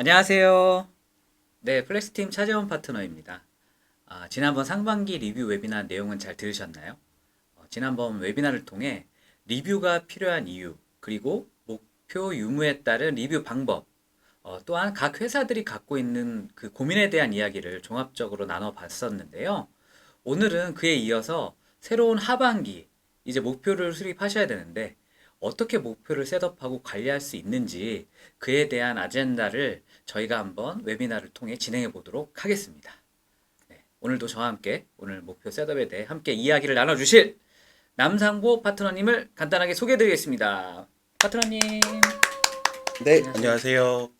안녕하세요. 네, 플렉스팀 차재원 파트너입니다. 지난번 상반기 리뷰 웨비나 내용은 잘 들으셨나요? 지난번 웨비나를 통해 리뷰가 필요한 이유, 그리고 목표 유무에 따른 리뷰 방법, 또한 각 회사들이 갖고 있는 그 고민에 대한 이야기를 종합적으로 나눠봤었는데요. 오늘은 그에 이어서 새로운 하반기, 이제 목표를 수립하셔야 되는데, 어떻게 목표를 셋업하고 관리할 수 있는지 그에 대한 아젠다를 저희가 한번 웨비나를 통해 진행해 보도록 하겠습니다. 네, 오늘도 저와 함께 오늘 목표 셋업에 대해 함께 이야기를 나눠주실 남상보 파트너님을 간단하게 소개해 드리겠습니다. 파트너님, 네, 안녕하세요. 안녕하세요.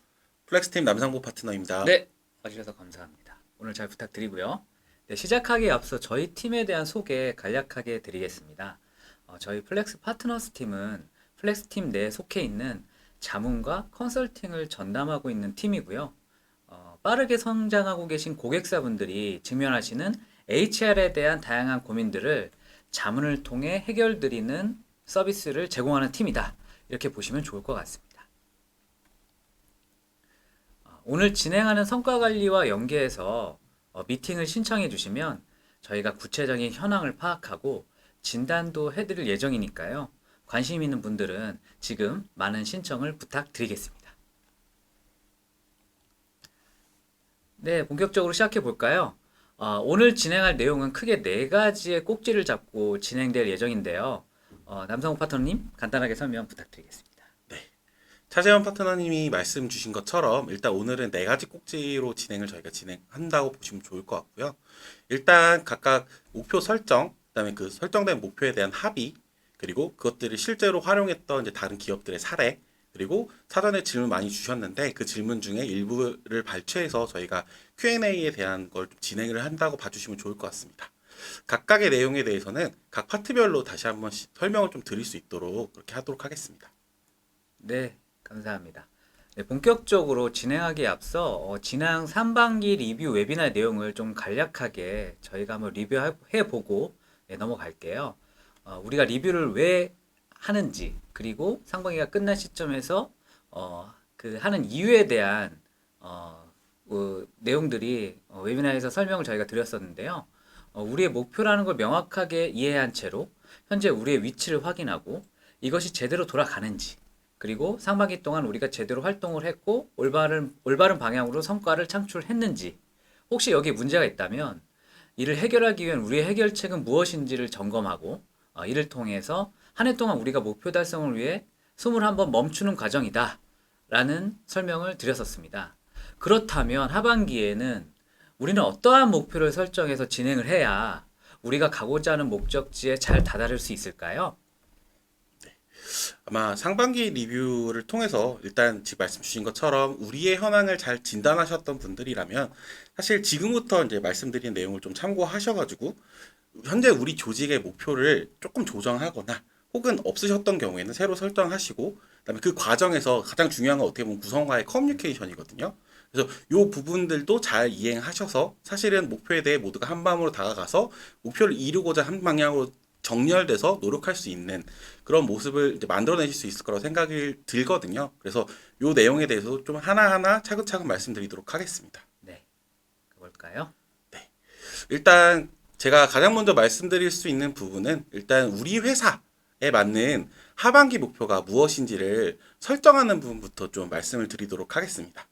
플렉스팀 남상보 파트너입니다. 네, 와주셔서 감사합니다. 오늘 잘 부탁드리고요. 네, 시작하기에 앞서 저희 팀에 대한 소개 간략하게 드리겠습니다. 저희 플렉스 파트너스 팀은 플렉스 팀 내에 속해 있는 자문과 컨설팅을 전담하고 있는 팀이고요. 빠르게 성장하고 계신 고객사분들이 직면하시는 HR에 대한 다양한 고민들을 자문을 통해 해결드리는 서비스를 제공하는 팀이다. 이렇게 보시면 좋을 것 같습니다. 오늘 진행하는 성과 관리와 연계해서 미팅을 신청해 주시면 저희가 구체적인 현황을 파악하고 진단도 해드릴 예정이니까요. 관심 있는 분들은 지금 많은 신청을 부탁드리겠습니다. 네, 본격적으로 시작해 볼까요? 오늘 진행할 내용은 크게 네 가지의 꼭지를 잡고 진행될 예정인데요. 남성욱 파트너님 간단하게 설명 부탁드리겠습니다. 차재원 파트너님이 말씀 주신 것처럼 일단 오늘은 네 가지 꼭지로 저희가 진행한다고 보시면 좋을 것 같고요. 일단 각각 목표 설정, 그다음에 그 설정된 목표에 대한 합의, 그리고 그것들을 실제로 활용했던 이제 다른 기업들의 사례, 그리고 사전에 질문 많이 주셨는데 그 질문 중에 일부를 발췌해서 저희가 Q&A에 대한 걸 좀 진행을 한다고 봐주시면 좋을 것 같습니다. 각각의 내용에 대해서는 각 파트별로 다시 한번 설명을 좀 드릴 수 있도록 그렇게 하도록 하겠습니다. 네, 감사합니다. 네, 본격적으로 진행하기에 앞서 지난 3반기 리뷰 웨비나 내용을 좀 간략하게 저희가 한번 리뷰해보고 넘어갈게요. 우리가 리뷰를 왜 하는지, 그리고 상반기가 끝난 시점에서 그 하는 이유에 대한 내용들이 웨비나에서 설명을 저희가 드렸었는데요. 우리의 목표라는 걸 명확하게 이해한 채로 현재 우리의 위치를 확인하고 이것이 제대로 돌아가는지, 그리고 상반기 동안 우리가 제대로 활동을 했고 올바른 방향으로 성과를 창출했는지, 혹시 여기에 문제가 있다면 이를 해결하기 위한 우리의 해결책은 무엇인지를 점검하고 이를 통해서 한 해 동안 우리가 목표 달성을 위해 숨을 한번 멈추는 과정이다 라는 설명을 드렸었습니다. 그렇다면 하반기에는 우리는 어떠한 목표를 설정해서 진행을 해야 우리가 가고자 하는 목적지에 잘 다다를 수 있을까요? 아마 상반기 리뷰를 통해서 일단 지금 말씀 주신 것처럼 우리의 현황을 잘 진단하셨던 분들이라면 사실 지금부터 이제 말씀드린 내용을 좀 참고하셔가지고 현재 우리 조직의 목표를 조금 조정하거나 혹은 없으셨던 경우에는 새로 설정하시고 그다음에 그 과정에서 가장 중요한 건 어떻게 보면 구성과의 커뮤니케이션이거든요. 그래서 이 부분들도 잘 이행하셔서 사실은 목표에 대해 모두가 한 마음으로 다가가서 목표를 이루고자 한 방향으로 정렬돼서 노력할 수 있는 그런 모습을 이제 만들어내실 수 있을 거라고 생각이 들거든요. 그래서 이 내용에 대해서 좀 하나하나 차근차근 말씀드리도록 하겠습니다. 네, 그볼까요? 일단 제가 가장 먼저 말씀드릴 수 있는 부분은 일단 우리 회사에 맞는 하반기 목표가 무엇인지를 설정하는 부분부터 좀 말씀을 드리도록 하겠습니다.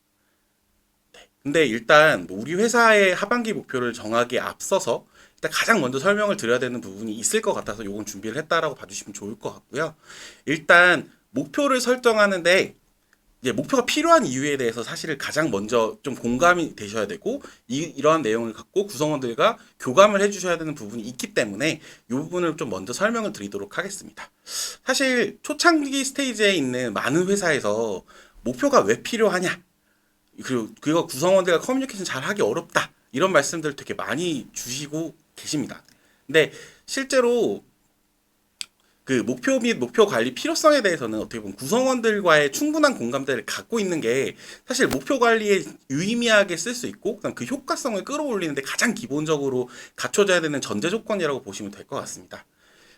근데 일단 뭐 우리 회사의 하반기 목표를 정하기에 앞서서 일단 가장 먼저 설명을 드려야 되는 부분이 있을 것 같아서 요건 준비를 했다라고 봐주시면 좋을 것 같고요. 일단 목표를 설정하는데 이제 목표가 필요한 이유에 대해서 사실 가장 먼저 좀 공감이 되셔야 되고 이러한 내용을 갖고 구성원들과 교감을 해주셔야 되는 부분이 있기 때문에 이 부분을 좀 먼저 설명을 드리도록 하겠습니다. 사실 초창기 스테이지에 있는 많은 회사에서 목표가 왜 필요하냐, 그리고 그거 구성원들과 커뮤니케이션 잘 하기 어렵다, 이런 말씀들 되게 많이 주시고 계십니다. 근데 실제로 그 목표 및 목표 관리 필요성에 대해서는 어떻게 보면 구성원들과의 충분한 공감대를 갖고 있는 게 사실 목표 관리에 유의미하게 쓸 수 있고 그다음 그 효과성을 끌어올리는데 가장 기본적으로 갖춰져야 되는 전제 조건이라고 보시면 될 것 같습니다.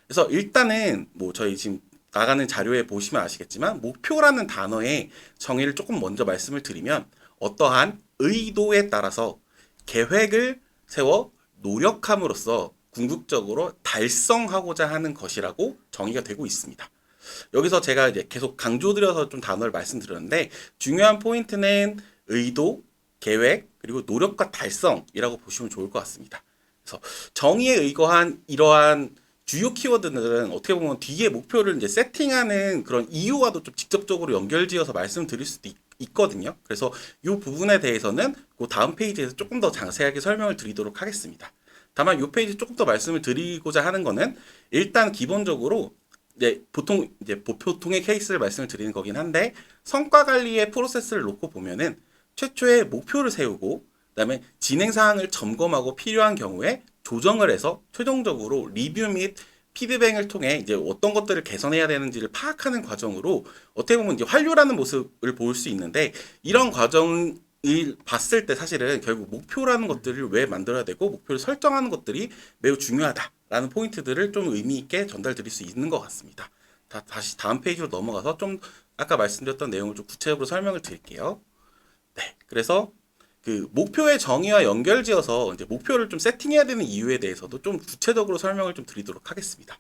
그래서 일단은 뭐 저희 지금 나가는 자료에 보시면 아시겠지만 목표라는 단어의 정의를 조금 먼저 말씀을 드리면 어떠한 의도에 따라서 계획을 세워 노력함으로써 궁극적으로 달성하고자 하는 것이라고 정의가 되고 있습니다. 여기서 제가 이제 계속 강조드려서 좀 단어를 말씀드렸는데 중요한 포인트는 의도, 계획, 그리고 노력과 달성이라고 보시면 좋을 것 같습니다. 그래서 정의에 의거한 이러한 주요 키워드들은 어떻게 보면 뒤에 목표를 이제 세팅하는 그런 이유와도 좀 직접적으로 연결지어서 말씀드릴 수도 있거든요. 그래서 이 부분에 대해서는 그 다음 페이지에서 조금 더 자세하게 설명을 드리도록 하겠습니다. 다만 이 페이지 조금 더 말씀을 드리고자 하는 거는 일단 기본적으로 보통 보통의 케이스를 말씀을 드리는 거긴 한데 성과 관리의 프로세스를 놓고 보면은 최초에 목표를 세우고 그다음에 진행 사항을 점검하고 필요한 경우에 조정을 해서 최종적으로 리뷰 및 피드백을 통해 이제 어떤 것들을 개선해야 되는지를 파악하는 과정으로 어떻게 보면 이제 완료라는 모습을 볼 수 있는데 이런 과정을 봤을 때 사실은 결국 목표라는 것들을 왜 만들어야 되고 목표를 설정하는 것들이 매우 중요하다라는 포인트들을 좀 의미 있게 전달드릴 수 있는 것 같습니다. 다시 다음 페이지로 넘어가서 좀 아까 말씀드렸던 내용을 좀 구체적으로 설명을 드릴게요. 네, 그래서 그 목표의 정의와 연결지어서 이제 목표를 좀 세팅해야 되는 이유에 대해서도 좀 구체적으로 설명을 좀 드리도록 하겠습니다.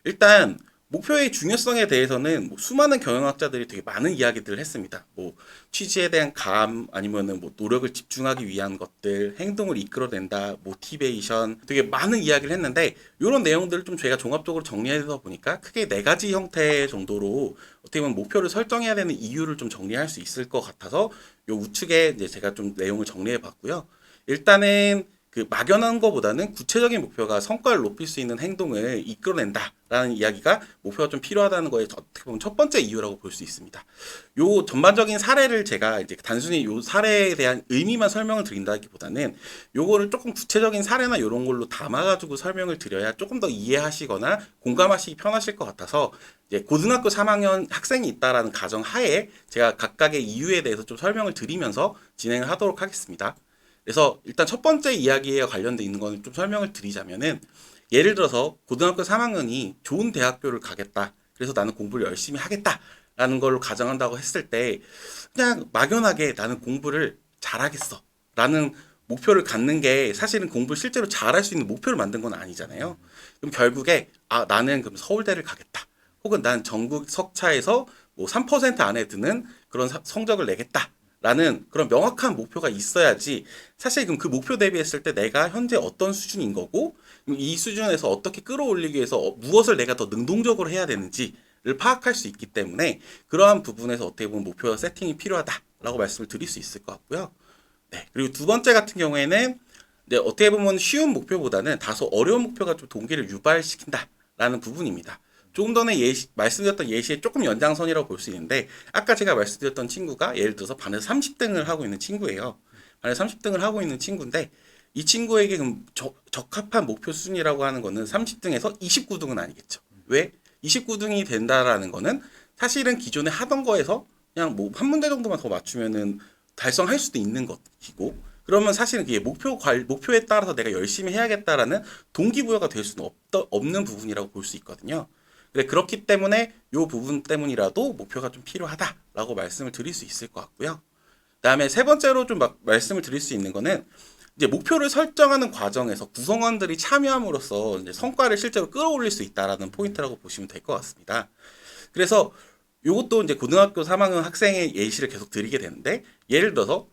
일단 목표의 중요성에 대해서는 뭐 수많은 경영학자들이 되게 많은 이야기들을 했습니다. 뭐 취지에 대한 감 아니면은 뭐 노력을 집중하기 위한 것들, 행동을 이끌어낸다, 모티베이션 되게 많은 이야기를 했는데 이런 내용들을 좀 제가 종합적으로 정리해서 보니까 크게 네 가지 형태 정도로 어떻게 보면 목표를 설정해야 되는 이유를 좀 정리할 수 있을 것 같아서 요 우측에 이제 제가 좀 내용을 정리해 봤고요. 일단은 그 막연한 것보다는 구체적인 목표가 성과를 높일 수 있는 행동을 이끌어낸다라는 이야기가 목표가 좀 필요하다는 거에 어떻게 보면 첫 번째 이유라고 볼 수 있습니다. 요 전반적인 사례를 제가 이제 단순히 요 사례에 대한 의미만 설명을 드린다기보다는 요거를 조금 구체적인 사례나 이런 걸로 담아가지고 설명을 드려야 조금 더 이해하시거나 공감하시기 편하실 것 같아서 이제 고등학교 3학년 학생이 있다라는 가정 하에 제가 각각의 이유에 대해서 좀 설명을 드리면서 진행을 하도록 하겠습니다. 그래서 일단 첫 번째 이야기에 관련돼 있는 거는 좀 설명을 드리자면은 예를 들어서 고등학교 3학년이 좋은 대학교를 가겠다. 그래서 나는 공부를 열심히 하겠다라는 걸로 가정한다고 했을 때 그냥 막연하게 나는 공부를 잘하겠어. 라는 목표를 갖는 게 사실은 공부를 실제로 잘할 수 있는 목표를 만든 건 아니잖아요. 그럼 결국에 나는 그럼 서울대를 가겠다. 혹은 난 전국 석차에서 뭐 3% 안에 드는 그런 성적을 내겠다. 라는 그런 명확한 목표가 있어야지 사실 그럼 그 목표 대비했을 때 내가 현재 어떤 수준인 거고 이 수준에서 어떻게 끌어올리기 위해서 무엇을 내가 더 능동적으로 해야 되는지를 파악할 수 있기 때문에 그러한 부분에서 어떻게 보면 목표 세팅이 필요하다라고 말씀을 드릴 수 있을 것 같고요. 네, 그리고 두 번째 같은 경우에는 어떻게 보면 쉬운 목표보다는 다소 어려운 목표가 좀 동기를 유발시킨다라는 부분입니다. 조금 전에 말씀드렸던 예시의 조금 연장선이라고 볼 수 있는데 아까 제가 말씀드렸던 친구가 예를 들어서 반에서 30등을 하고 있는 친구예요. 반에서 30등을 하고 있는 친구인데 이 친구에게 그럼 적합한 목표 수준이라고 하는 거는 30등에서 29등은 아니겠죠. 왜? 29등이 된다라는 거는 사실은 기존에 하던 거에서 그냥 뭐 한 문제 정도만 더 맞추면은 달성할 수도 있는 것이고 그러면 사실은 그게 목표에 따라서 내가 열심히 해야겠다라는 동기부여가 될 수는 없는 부분이라고 볼 수 있거든요. 그렇기 때문에 이 부분 때문이라도 목표가 좀 필요하다라고 말씀을 드릴 수 있을 것 같고요. 그다음에 세 번째로 좀 말씀을 드릴 수 있는 거는 이제 목표를 설정하는 과정에서 구성원들이 참여함으로써 이제 성과를 실제로 끌어올릴 수 있다라는 포인트라고 보시면 될 것 같습니다. 그래서 이것도 이제 고등학교 3학년 학생의 예시를 계속 드리게 되는데 예를 들어서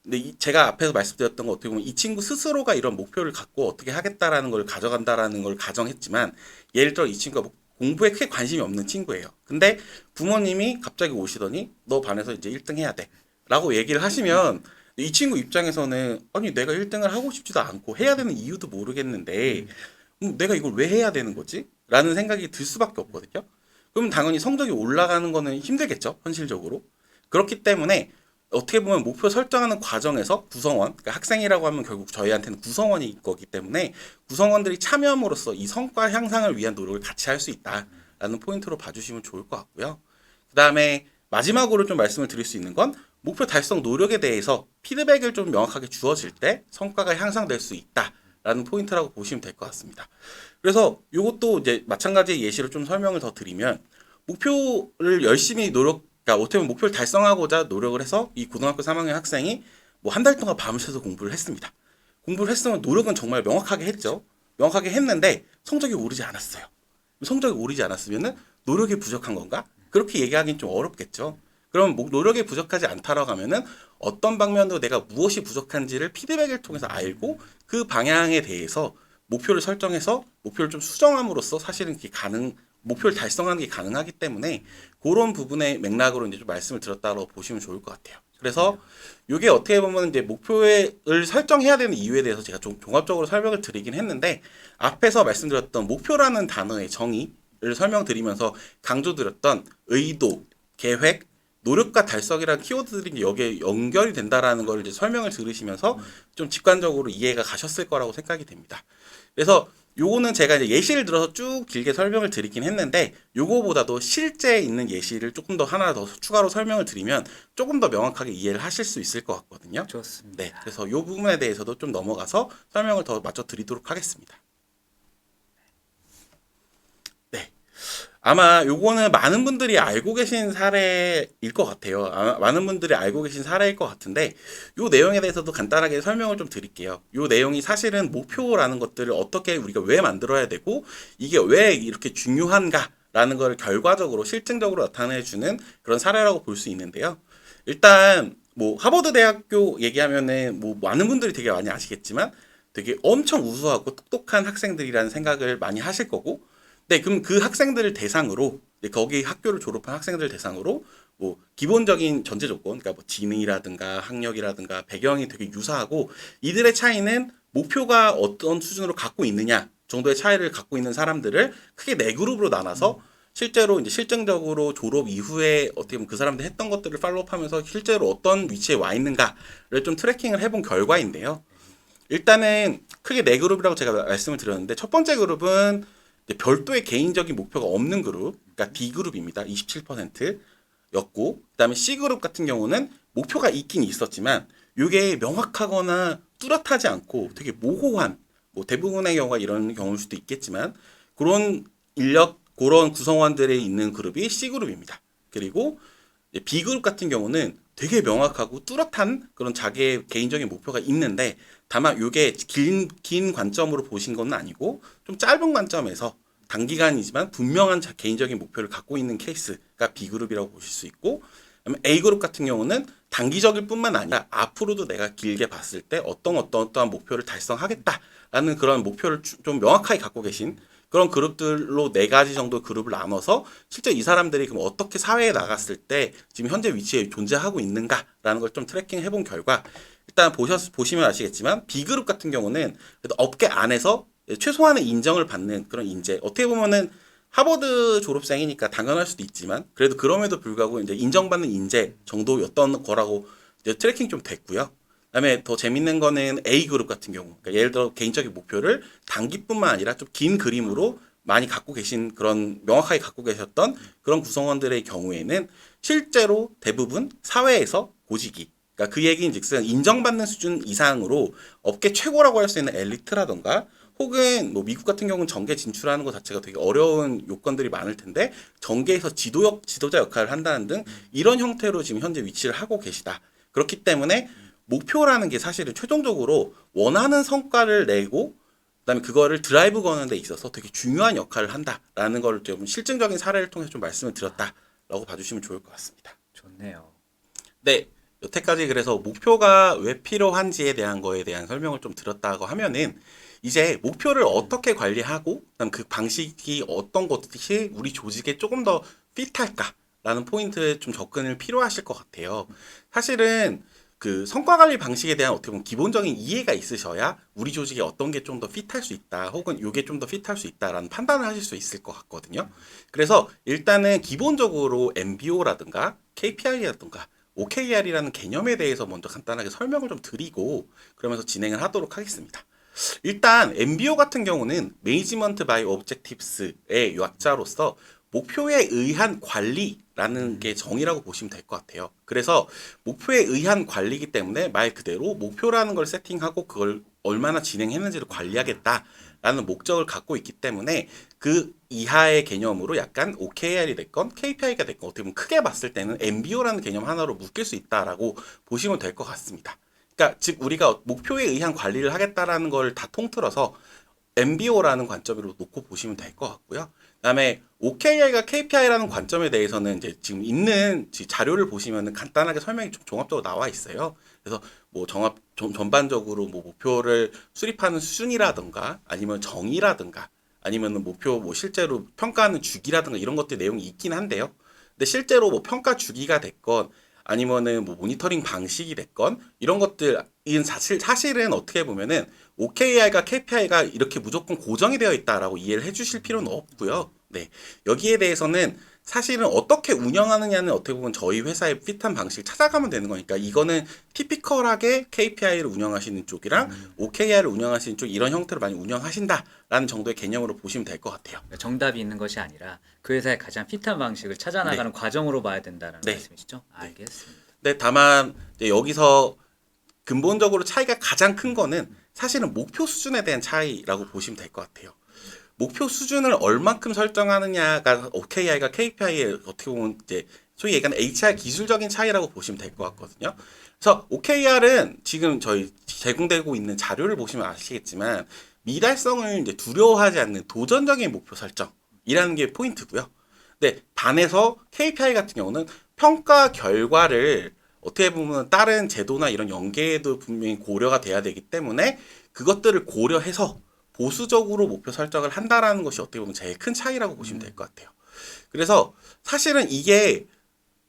근데 제가 앞에서 말씀드렸던 거 어떻게 보면 이 친구 스스로가 이런 목표를 갖고 어떻게 하겠다라는 걸 가져간다라는 걸 가정했지만 예를 들어 이 친구가 공부에 크게 관심이 없는 친구예요. 근데 부모님이 갑자기 오시더니 너 반에서 이제 1등 해야 돼. 라고 얘기를 하시면 이 친구 입장에서는 아니 내가 1등을 하고 싶지도 않고 해야 되는 이유도 모르겠는데 내가 이걸 왜 해야 되는 거지? 라는 생각이 들 수밖에 없거든요. 그럼 당연히 성적이 올라가는 거는 힘들겠죠. 현실적으로. 그렇기 때문에 어떻게 보면 목표 설정하는 과정에서 구성원, 그러니까 학생이라고 하면 결국 저희한테는 구성원이 거기 때문에 구성원들이 참여함으로써 이 성과 향상을 위한 노력을 같이 할 수 있다라는 포인트로 봐주시면 좋을 것 같고요. 그 다음에 마지막으로 좀 말씀을 드릴 수 있는 건 목표 달성 노력에 대해서 피드백을 좀 명확하게 주어질 때 성과가 향상될 수 있다라는 포인트라고 보시면 될 것 같습니다. 그래서 이것도 이제 마찬가지의 예시로 좀 설명을 더 드리면 목표를 열심히 그러니까 어떻게 보면 목표를 달성하고자 노력을 해서 이 고등학교 3학년 학생이 뭐 한 달 동안 밤을 새서 공부를 했습니다. 공부를 했으면 노력은 정말 명확하게 했죠. 명확하게 했는데 성적이 오르지 않았어요. 성적이 오르지 않았으면은 노력이 부족한 건가? 그렇게 얘기하기는 좀 어렵겠죠. 그럼 노력이 부족하지 않다라고 하면은 어떤 방면으로 내가 무엇이 부족한지를 피드백을 통해서 알고 그 방향에 대해서 목표를 설정해서 목표를 좀 수정함으로써 사실은 그게 목표를 달성하는 게 가능하기 때문에 그런 부분의 맥락으로 이제 좀 말씀을 드렸다고 보시면 좋을 것 같아요. 그래서 이게 어떻게 보면 이제 목표를 설정해야 되는 이유에 대해서 제가 좀 종합적으로 설명을 드리긴 했는데 앞에서 말씀드렸던 목표라는 단어의 정의를 설명드리면서 강조드렸던 의도, 계획, 노력과 달성이라는 키워드들이 여기에 연결이 된다라는 걸 이제 설명을 들으시면서 좀 직관적으로 이해가 가셨을 거라고 생각이 됩니다. 그래서 요거는 제가 이제 예시를 들어서 쭉 길게 설명을 드리긴 했는데 요거보다도 실제 있는 예시를 조금 더 하나 더 추가로 설명을 드리면 조금 더 명확하게 이해를 하실 수 있을 것 같거든요. 좋습니다. 네, 그래서 요 부분에 대해서도 좀 넘어가서 설명을 더 맞춰 드리도록 하겠습니다. 네. 아마 요거는 많은 분들이 알고 계신 사례일 것 같아요. 많은 분들이 알고 계신 사례일 것 같은데 요 내용에 대해서도 간단하게 설명을 좀 드릴게요. 요 내용이 사실은 목표라는 것들을 어떻게 우리가 왜 만들어야 되고 이게 왜 이렇게 중요한가라는 걸 결과적으로 실증적으로 나타내주는 그런 사례라고 볼 수 있는데요. 일단 뭐 하버드 대학교 얘기하면은 뭐 많은 분들이 되게 많이 아시겠지만 되게 엄청 우수하고 똑똑한 학생들이라는 생각을 많이 하실 거고 네, 그럼 그 학생들을 대상으로 거기 학교를 졸업한 학생들 대상으로 뭐 기본적인 전제 조건, 그러니까 뭐 지능이라든가 학력이라든가 배경이 되게 유사하고 이들의 차이는 목표가 어떤 수준으로 갖고 있느냐 정도의 차이를 갖고 있는 사람들을 크게 네 그룹으로 나눠서 실제로 이제 실증적으로 졸업 이후에 어떻게 보면 그 사람들 했던 것들을 팔로우하면서 실제로 어떤 위치에 와 있는가를 좀 트래킹을 해본 결과인데요. 일단은 크게 네 그룹이라고 제가 말씀을 드렸는데 첫 번째 그룹은 별도의 개인적인 목표가 없는 그룹, 그러니까 D그룹입니다. 27%였고, 그다음에 C그룹 같은 경우는 목표가 있긴 있었지만 이게 명확하거나 뚜렷하지 않고 되게 모호한, 뭐 대부분의 경우가 이런 경우일 수도 있겠지만 그런 그런 구성원들이 있는 그룹이 C그룹입니다. 그리고 B그룹 같은 경우는 되게 명확하고 뚜렷한 그런 자기의 개인적인 목표가 있는데 다만 이게 긴 관점으로 보신 건 아니고 좀 짧은 관점에서 단기간이지만 분명한 개인적인 목표를 갖고 있는 케이스가 B그룹이라고 보실 수 있고 A그룹 같은 경우는 단기적일 뿐만 아니라 앞으로도 내가 길게 봤을 때 어떠한 목표를 달성하겠다라는 그런 목표를 좀 명확하게 갖고 계신 그런 그룹들로 네 가지 정도 그룹을 나눠서 실제 이 사람들이 그럼 어떻게 사회에 나갔을 때 지금 현재 위치에 존재하고 있는가라는 걸 좀 트래킹 해본 결과 일단 보시면 아시겠지만 B그룹 같은 경우는 그래도 업계 안에서 최소한의 인정을 받는 그런 인재 어떻게 보면은 하버드 졸업생이니까 당연할 수도 있지만 그래도 그럼에도 불구하고 이제 인정받는 인재 정도였던 거라고 이제 트래킹 좀 됐고요. 그다음에 더 재밌는 거는 A그룹 같은 경우, 그러니까 예를 들어 개인적인 목표를 단기뿐만 아니라 좀 긴 그림으로 많이 갖고 계신 그런 명확하게 갖고 계셨던 그런 구성원들의 경우에는 실제로 대부분 사회에서 고직이, 그러니까 그 얘기인즉슨 인정받는 수준 이상으로 업계 최고라고 할 수 있는 엘리트라던가 혹은 뭐 미국 같은 경우는 정계 진출하는 것 자체가 되게 어려운 요건들이 많을 텐데 정계에서 지도자 역할을 한다는 등 이런 형태로 지금 현재 위치를 하고 계시다. 그렇기 때문에 목표라는 게 사실은 최종적으로 원하는 성과를 내고 그다음에 그거를 드라이브 거는 데 있어서 되게 중요한 역할을 한다라는 걸 좀 실증적인 사례를 통해서 좀 말씀을 드렸다라고 봐주시면 좋을 것 같습니다. 좋네요. 네, 여태까지 그래서 목표가 왜 필요한지에 대한 거에 대한 설명을 좀 드렸다고 하면은 이제 목표를 어떻게 관리하고 그다음 그 방식이 어떤 것이 우리 조직에 조금 더 핏할까라는 포인트에 좀 접근을 필요하실 것 같아요. 사실은 그 성과 관리 방식에 대한 어떻게 보면 기본적인 이해가 있으셔야 우리 조직에 어떤 게 좀 더 핏할 수 있다 혹은 요게 좀 더 핏할 수 있다라는 판단을 하실 수 있을 것 같거든요. 그래서 일단은 기본적으로 MBO라든가 KPI라든가 OKR이라는 개념에 대해서 먼저 간단하게 설명을 좀 드리고 그러면서 진행을 하도록 하겠습니다. 일단 MBO 같은 경우는 Management by Objectives의 약자로서 목표에 의한 관리라는 게 정의라고 보시면 될 것 같아요. 그래서 목표에 의한 관리이기 때문에 말 그대로 목표라는 걸 세팅하고 그걸 얼마나 진행했는지를 관리하겠다. 라는 목적을 갖고 있기 때문에 그 이하의 개념으로 약간 OKR이 됐건 KPI가 됐건 어떻게 보면 크게 봤을 때는 MBO라는 개념 하나로 묶일 수 있다라고 보시면 될 것 같습니다. 그러니까 즉 우리가 목표에 의한 관리를 하겠다라는 걸 다 통틀어서 MBO라는 관점으로 놓고 보시면 될 것 같고요. 그다음에 OKR과 KPI라는 관점에 대해서는 이제 지금 있는 자료를 보시면은 간단하게 설명이 좀 종합적으로 나와 있어요. 그래서 뭐 전반적으로 뭐 목표를 수립하는 수준이라든가 아니면 정의라든가 아니면 목표 뭐 실제로 평가하는 주기라든가 이런 것들 내용이 있긴 한데요. 근데 실제로 뭐 평가 주기가 됐건 아니면은 뭐 모니터링 방식이 됐건 이런 것들은 사실은 어떻게 보면은 OKR과 KPI가 이렇게 무조건 고정이 되어 있다라고 이해를 해주실 필요는 없고요. 네, 여기에 대해서는 사실은 어떻게 운영하느냐는 어떻게 보면 저희 회사의 핏한 방식을 찾아가면 되는 거니까 이거는 티피컬하게 KPI를 운영하시는 쪽이랑 OKR을 운영하시는 쪽 이런 형태로 많이 운영하신다라는 정도의 개념으로 보시면 될 것 같아요. 그러니까 정답이 있는 것이 아니라 그 회사의 가장 핏한 방식을 찾아나가는 과정으로 봐야 된다는 네. 말씀이시죠? 알겠습니다. 네, 다만 이제 여기서 근본적으로 차이가 가장 큰 거는 사실은 목표 수준에 대한 차이라고 보시면 될 것 같아요. 목표 수준을 얼만큼 설정하느냐가 OKR과 KPI의 어떻게 보면 이제 소위 얘기하는 HR 기술적인 차이라고 보시면 될 것 같거든요. 그래서 OKR은 지금 저희 제공되고 있는 자료를 보시면 아시겠지만 미달성을 이제 두려워하지 않는 도전적인 목표 설정이라는 게 포인트고요. 근데 반해서 KPI 같은 경우는 평가 결과를 어떻게 보면 다른 제도나 이런 연계에도 분명히 고려가 돼야 되기 때문에 그것들을 고려해서 보수적으로 목표 설정을 한다라는 것이 어떻게 보면 제일 큰 차이라고 보시면 될 것 같아요. 그래서 사실은 이게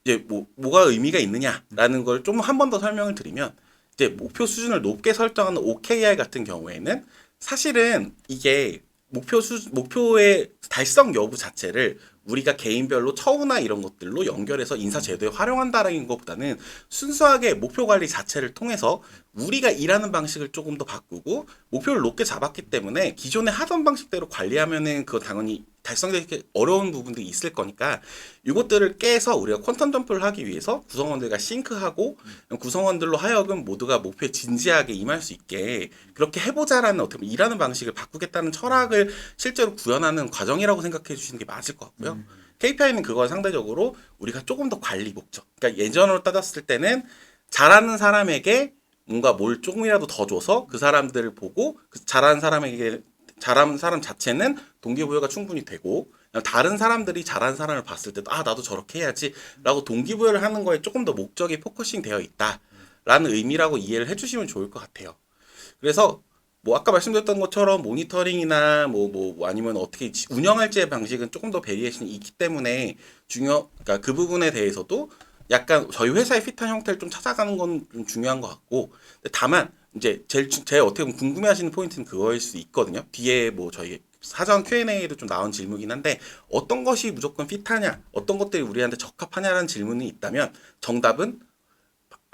이제 뭐가 의미가 있느냐라는 걸 좀 한 번 더 설명을 드리면 이제 목표 수준을 높게 설정하는 OKR 같은 경우에는 사실은 이게 목표의 달성 여부 자체를 우리가 개인별로 처우나 이런 것들로 연결해서 인사제도에 활용한다는 것보다는 순수하게 목표 관리 자체를 통해서 우리가 일하는 방식을 조금 더 바꾸고 목표를 높게 잡았기 때문에 기존에 하던 방식대로 관리하면은 그거 당연히 달성되기 어려운 부분들이 있을 거니까 이것들을 깨서 우리가 퀀텀 점프를 하기 위해서 구성원들과 싱크하고 구성원들로 하여금 모두가 목표에 진지하게 임할 수 있게 그렇게 해보자라는 어떻게 보면 일하는 방식을 바꾸겠다는 철학을 실제로 구현하는 과정이라고 생각해 주시는 게 맞을 것 같고요. KPI는 그거 상대적으로 우리가 조금 더 관리 목적. 그러니까 예전으로 따졌을 때는 잘하는 사람에게 뭔가 뭘 조금이라도 더 줘서 그 사람들을 보고 그 잘하는 사람 자체는 동기부여가 충분히 되고 다른 사람들이 잘하는 사람을 봤을 때도 아 나도 저렇게 해야지 라고 동기부여를 하는 거에 조금 더 목적이 포커싱 되어 있다라는 의미라고 이해를 해주시면 좋을 것 같아요. 그래서 뭐 아까 말씀드렸던 것처럼 모니터링이나 뭐 아니면 어떻게 운영할지의 방식은 조금 더 베리에이션이 있기 때문에 그러니까 그 부분에 대해서도 약간 저희 회사의 핏한 형태를 좀 찾아가는 건 좀 중요한 것 같고 다만 이제 제일 어떻게 보면 궁금해하시는 포인트는 그거일 수 있거든요. 뒤에 뭐 저희 사전 Q&A에도 좀 나온 질문이긴 한데 어떤 것이 무조건 핏하냐, 어떤 것들이 우리한테 적합하냐라는 질문이 있다면 정답은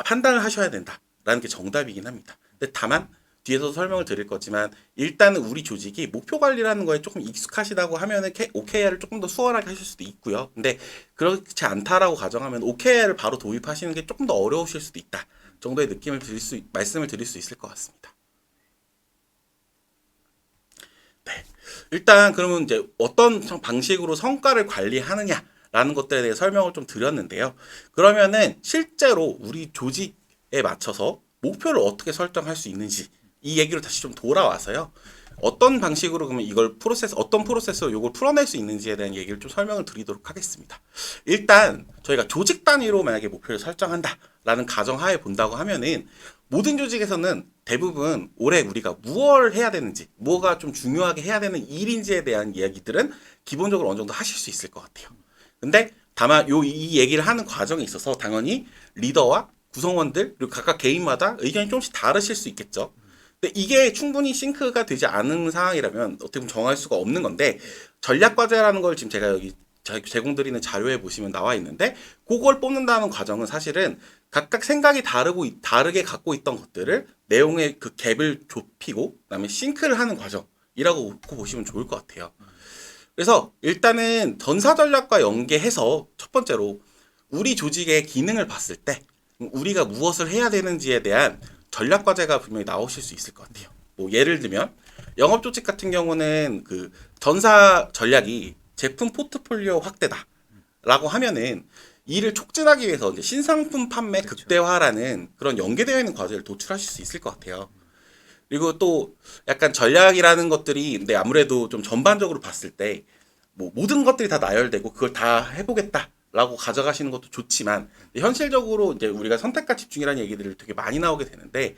판단을 하셔야 된다라는 게 정답이긴 합니다. 근데 다만 뒤에서 설명을 드릴 거지만 일단은 우리 조직이 목표 관리라는 거에 조금 익숙하시다고 하면은 OKR을 조금 더 수월하게 하실 수도 있고요. 근데 그렇지 않다라고 가정하면 OKR을 바로 도입하시는 게 조금 더 어려우실 수도 있다 정도의 말씀을 드릴 수 있을 것 같습니다. 네. 일단 그러면 이제 어떤 방식으로 성과를 관리하느냐라는 것들에 대해 설명을 좀 드렸는데요. 그러면은 실제로 우리 조직에 맞춰서 목표를 어떻게 설정할 수 있는지 이 얘기로 다시 좀 돌아와서요. 어떤 방식으로 그러면 어떤 프로세스로 이걸 풀어낼 수 있는지에 대한 얘기를 좀 설명을 드리도록 하겠습니다. 일단 저희가 조직 단위로 만약에 목표를 설정한다라는 가정하에 본다고 하면은 모든 조직에서는 대부분 올해 우리가 무엇을 해야 되는지, 뭐가 좀 중요하게 해야 되는 일인지에 대한 이야기들은 기본적으로 어느 정도 하실 수 있을 것 같아요. 근데 다만 이 얘기를 하는 과정에 있어서 당연히 리더와 구성원들 그리고 각각 개인마다 의견이 조금씩 다르실 수 있겠죠. 근데 이게 충분히 싱크가 되지 않은 상황이라면 어떻게 보면 정할 수가 없는 건데 전략 과제라는 걸 지금 제가 여기 제공드리는 자료에 보시면 나와 있는데 그걸 뽑는다는 과정은 사실은 각각 생각이 다르게 갖고 있던 것들을 내용의 그 갭을 좁히고 그다음에 싱크를 하는 과정이라고 보시면 좋을 것 같아요. 그래서 일단은 전사 전략과 연계해서 첫 번째로 우리 조직의 기능을 봤을 때 우리가 무엇을 해야 되는지에 대한 전략 과제가 분명히 나오실 수 있을 것 같아요. 뭐 예를 들면 영업 조직 같은 경우는 그 전사 전략이 제품 포트폴리오 확대다라고 하면은 이를 촉진하기 위해서 이제 신상품 판매 그렇죠. 극대화라는 그런 연계되어 있는 과제를 도출하실 수 있을 것 같아요. 그리고 또 약간 전략이라는 것들이 근데 아무래도 좀 전반적으로 봤을 때 뭐 모든 것들이 다 나열되고 그걸 다 해보겠다라고 가져가시는 것도 좋지만 현실적으로 이제 우리가 선택과 집중이라는 얘기들을 되게 많이 나오게 되는데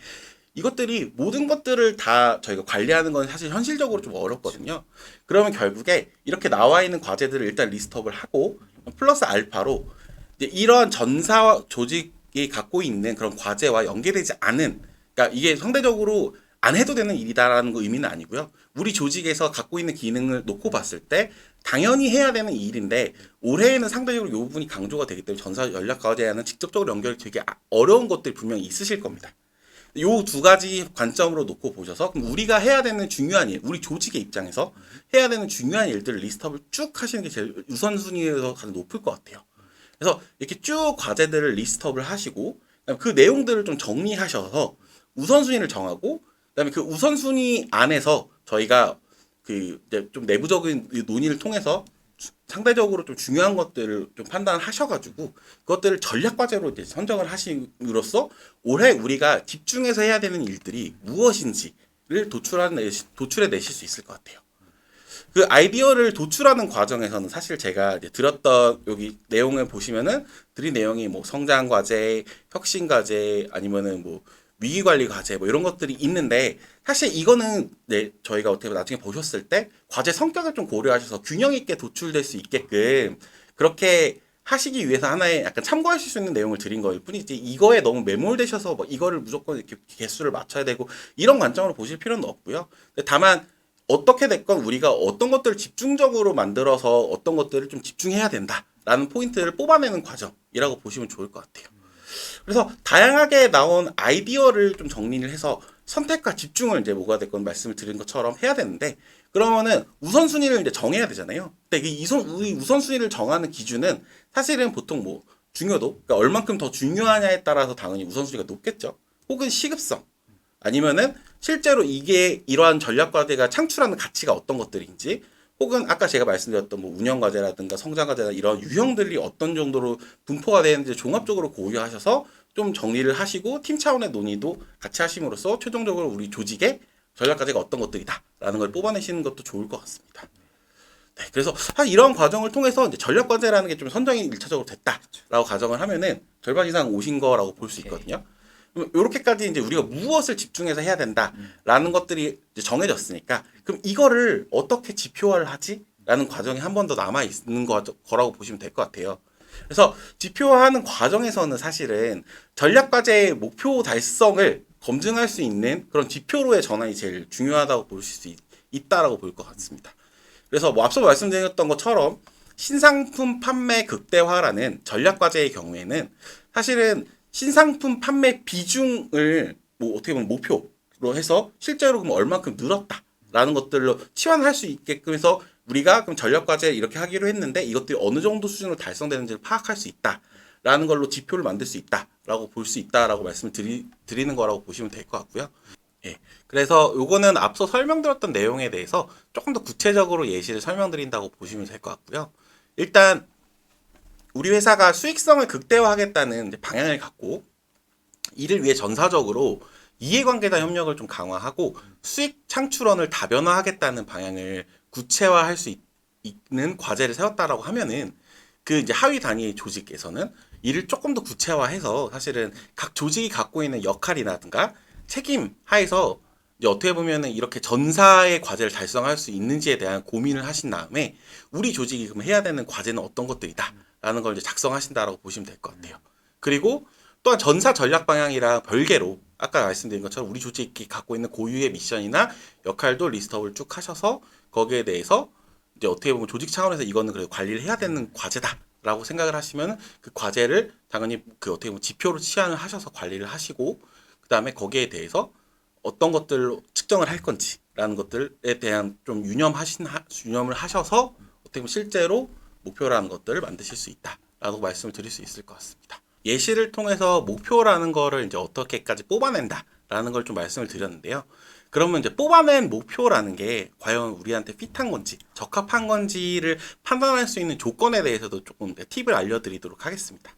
이것들이 모든 것들을 다 저희가 관리하는 건 사실 현실적으로 좀 어렵거든요. 그러면 결국에 이렇게 나와 있는 과제들을 일단 리스트업을 하고 플러스 알파로 이제 이런 전사 조직이 갖고 있는 그런 과제와 연계되지 않은 그러니까 이게 상대적으로 안 해도 되는 일이다라는 거 의미는 아니고요. 우리 조직에서 갖고 있는 기능을 놓고 봤을 때 당연히 해야 되는 일인데 올해에는 상대적으로 이 부분이 강조가 되기 때문에 전사 전략 과제와는 직접적으로 연결이 되게 어려운 것들이 분명히 있으실 겁니다. 요 두 가지 관점으로 놓고 보셔서 그럼 우리가 해야 되는 중요한 일, 우리 조직의 입장에서 해야 되는 중요한 일들을 리스트업을 쭉 하시는 게 제일 우선순위에서 가장 높을 것 같아요. 그래서 이렇게 쭉 과제들을 리스트업을 하시고 그 내용들을 좀 정리하셔서 우선순위를 정하고 그다음에 그 우선순위 안에서 저희가 그 이제 좀 내부적인 논의를 통해서 상대적으로 좀 중요한 것들을 좀 판단하셔가지고 그것들을 전략 과제로 이제 선정을 하심으로써 올해 우리가 집중해서 해야 되는 일들이 무엇인지를 도출해 내실 수 있을 것 같아요. 그 아이디어를 도출하는 과정에서는 사실 제가 이제 들었던 여기 내용을 보시면은 드린 내용이 뭐 성장 과제, 혁신 과제 아니면은 뭐 위기 관리 과제 뭐 이런 것들이 있는데 사실 이거는 네, 저희가 어떻게 보면 나중에 보셨을 때 과제 성격을 좀 고려하셔서 균형 있게 도출될 수 있게끔 그렇게 하시기 위해서 하나의 약간 참고하실 수 있는 내용을 드린 거일 뿐이지 이거에 너무 매몰되셔서 뭐 이거를 무조건 이렇게 개수를 맞춰야 되고 이런 관점으로 보실 필요는 없고요. 다만 어떻게 됐건 우리가 어떤 것들을 집중적으로 만들어서 어떤 것들을 좀 집중해야 된다라는 포인트를 뽑아내는 과정이라고 보시면 좋을 것 같아요. 그래서 다양하게 나온 아이디어를 좀 정리를 해서 선택과 집중을 이제 뭐가 됐건 말씀을 드린 것처럼 해야 되는데 그러면은 우선순위를 이제 정해야 되잖아요. 근데 이 우선순위를 정하는 기준은 사실은 보통 뭐 중요도, 그러니까 얼만큼 더 중요하냐에 따라서 당연히 우선순위가 높겠죠. 혹은 시급성, 아니면은 실제로 이게 이러한 전략 과제가 창출하는 가치가 어떤 것들인지 혹은 아까 제가 말씀드렸던 뭐 운영 과제라든가 성장 과제나 이런 유형들이 어떤 정도로 분포가 되는지 종합적으로 고려하셔서 좀 정리를 하시고 팀 차원의 논의도 같이 하심으로써 최종적으로 우리 조직의 전략 과제가 어떤 것들이다라는 걸 뽑아내시는 것도 좋을 것 같습니다. 네, 그래서 사실 이런 과정을 통해서 이제 전략 과제라는 게 좀 선정이 1차적으로 됐다라고 가정을 하면은 절반 이상 오신 거라고 볼 수 있거든요. 이렇게까지 이제 우리가 무엇을 집중해서 해야 된다라는 것들이 이제 정해졌으니까 그럼 이거를 어떻게 지표화를 하지라는 과정이 한 번 더 남아 있는 거라고 보시면 될 것 같아요. 그래서 지표화하는 과정에서는 사실은 전략 과제의 목표 달성을 검증할 수 있는 그런 지표로의 전환이 제일 중요하다고 볼 수 있다라고 볼 것 같습니다. 그래서 뭐 앞서 말씀드렸던 것처럼 신상품 판매 극대화라는 전략 과제의 경우에는 사실은 신상품 판매 비중을 뭐 어떻게 보면 목표로 해서 실제로 그럼 얼만큼 늘었다라는 것들로 치환할 수 있게끔 해서 우리가 그럼 전략 과제 이렇게 하기로 했는데 이것들이 어느 정도 수준으로 달성되는지를 파악할 수 있다라는 걸로 지표를 만들 수 있다라고 볼 수 있다라고 말씀을 드리는 거라고 보시면 될 것 같고요. 예. 그래서 요거는 앞서 설명드렸던 내용에 대해서 조금 더 구체적으로 예시를 설명드린다고 보시면 될 것 같고요. 일단 우리 회사가 수익성을 극대화하겠다는 방향을 갖고 이를 위해 전사적으로 이해관계자 협력을 좀 강화하고 수익 창출원을 다변화하겠다는 방향을 구체화할 수 있는 과제를 세웠다라고 하면은 그 이제 하위 단위 조직에서는 이를 조금 더 구체화해서 사실은 각 조직이 갖고 있는 역할이라든가 책임 하에서 이제 어떻게 보면은 이렇게 전사의 과제를 달성할 수 있는지에 대한 고민을 하신 다음에 우리 조직이 그럼 해야 되는 과제는 어떤 것들이다라는 걸 이제 작성하신다라고 보시면 될 것 같아요. 그리고 또한 전사 전략 방향이랑 별개로 아까 말씀드린 것처럼 우리 조직이 갖고 있는 고유의 미션이나 역할도 리스트업을 쭉 하셔서 거기에 대해서 이제 어떻게 보면 조직 차원에서 이거는 그래도 관리를 해야 되는 과제다라고 생각을 하시면 그 과제를 당연히 그 어떻게 보면 지표로 치환을 하셔서 관리를 하시고 그 다음에 거기에 대해서 어떤 것들로 측정을 할 건지라는 것들에 대한 좀 유념을 하셔서 어떻게 보면 실제로 목표라는 것들을 만드실 수 있다라고 말씀을 드릴 수 있을 것 같습니다. 예시를 통해서 목표라는 거를 이제 어떻게까지 뽑아낸다 라는 걸 좀 말씀을 드렸는데요. 그러면 이제 뽑아낸 목표라는 게 과연 우리한테 핏한 건지 적합한 건지를 판단할 수 있는 조건에 대해서도 조금 팁을 알려드리도록 하겠습니다.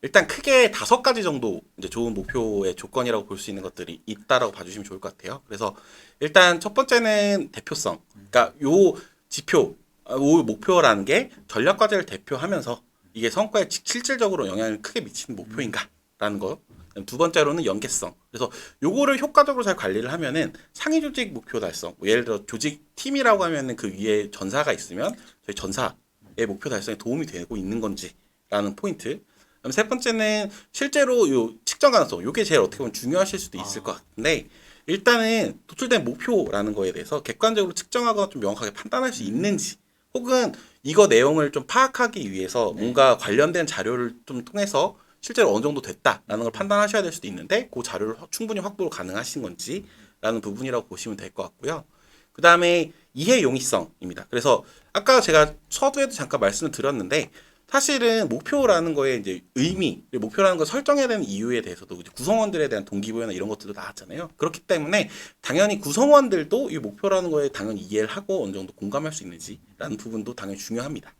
일단 크게 5가지 정도 이제 좋은 목표의 조건이라고 볼 수 있는 것들이 있다라고 봐주시면 좋을 것 같아요. 그래서 일단 첫 번째는 대표성. 그러니까 요 지표, 요 목표라는 게 전략 과제를 대표하면서 이게 성과에 실질적으로 영향을 크게 미치는 목표인가라는 거. 두 번째로는 연계성. 그래서 요거를 효과적으로 잘 관리를 하면은 상위 조직 목표 달성. 뭐 예를 들어 조직 팀이라고 하면은 그 위에 전사가 있으면 저희 전사의 목표 달성에 도움이 되고 있는 건지라는 포인트. 그다음 세 번째는 실제로 요 측정 가능성. 요게 제일 어떻게 보면 중요하실 수도 있을 것 같은데 일단은 도출된 목표라는 거에 대해서 객관적으로 측정하거나 좀 명확하게 판단할 수 있는지 혹은 이거 내용을 좀 파악하기 위해서 뭔가 관련된 자료를 좀 통해서 실제로 어느 정도 됐다라는 걸 판단하셔야 될 수도 있는데 그 자료를 충분히 확보 가능하신 건지라는 부분이라고 보시면 될 것 같고요. 그 다음에 이해 용이성입니다. 그래서 아까 제가 서두에도 잠깐 말씀을 드렸는데 사실은 목표라는 거에 이제 의미, 목표라는 걸 설정해야 되는 이유에 대해서도 이제 구성원들에 대한 동기부여나 이런 것들도 나왔잖아요. 그렇기 때문에 당연히 구성원들도 이 목표라는 거에 당연히 이해를 하고 어느 정도 공감할 수 있는지라는 부분도 당연히 중요합니다.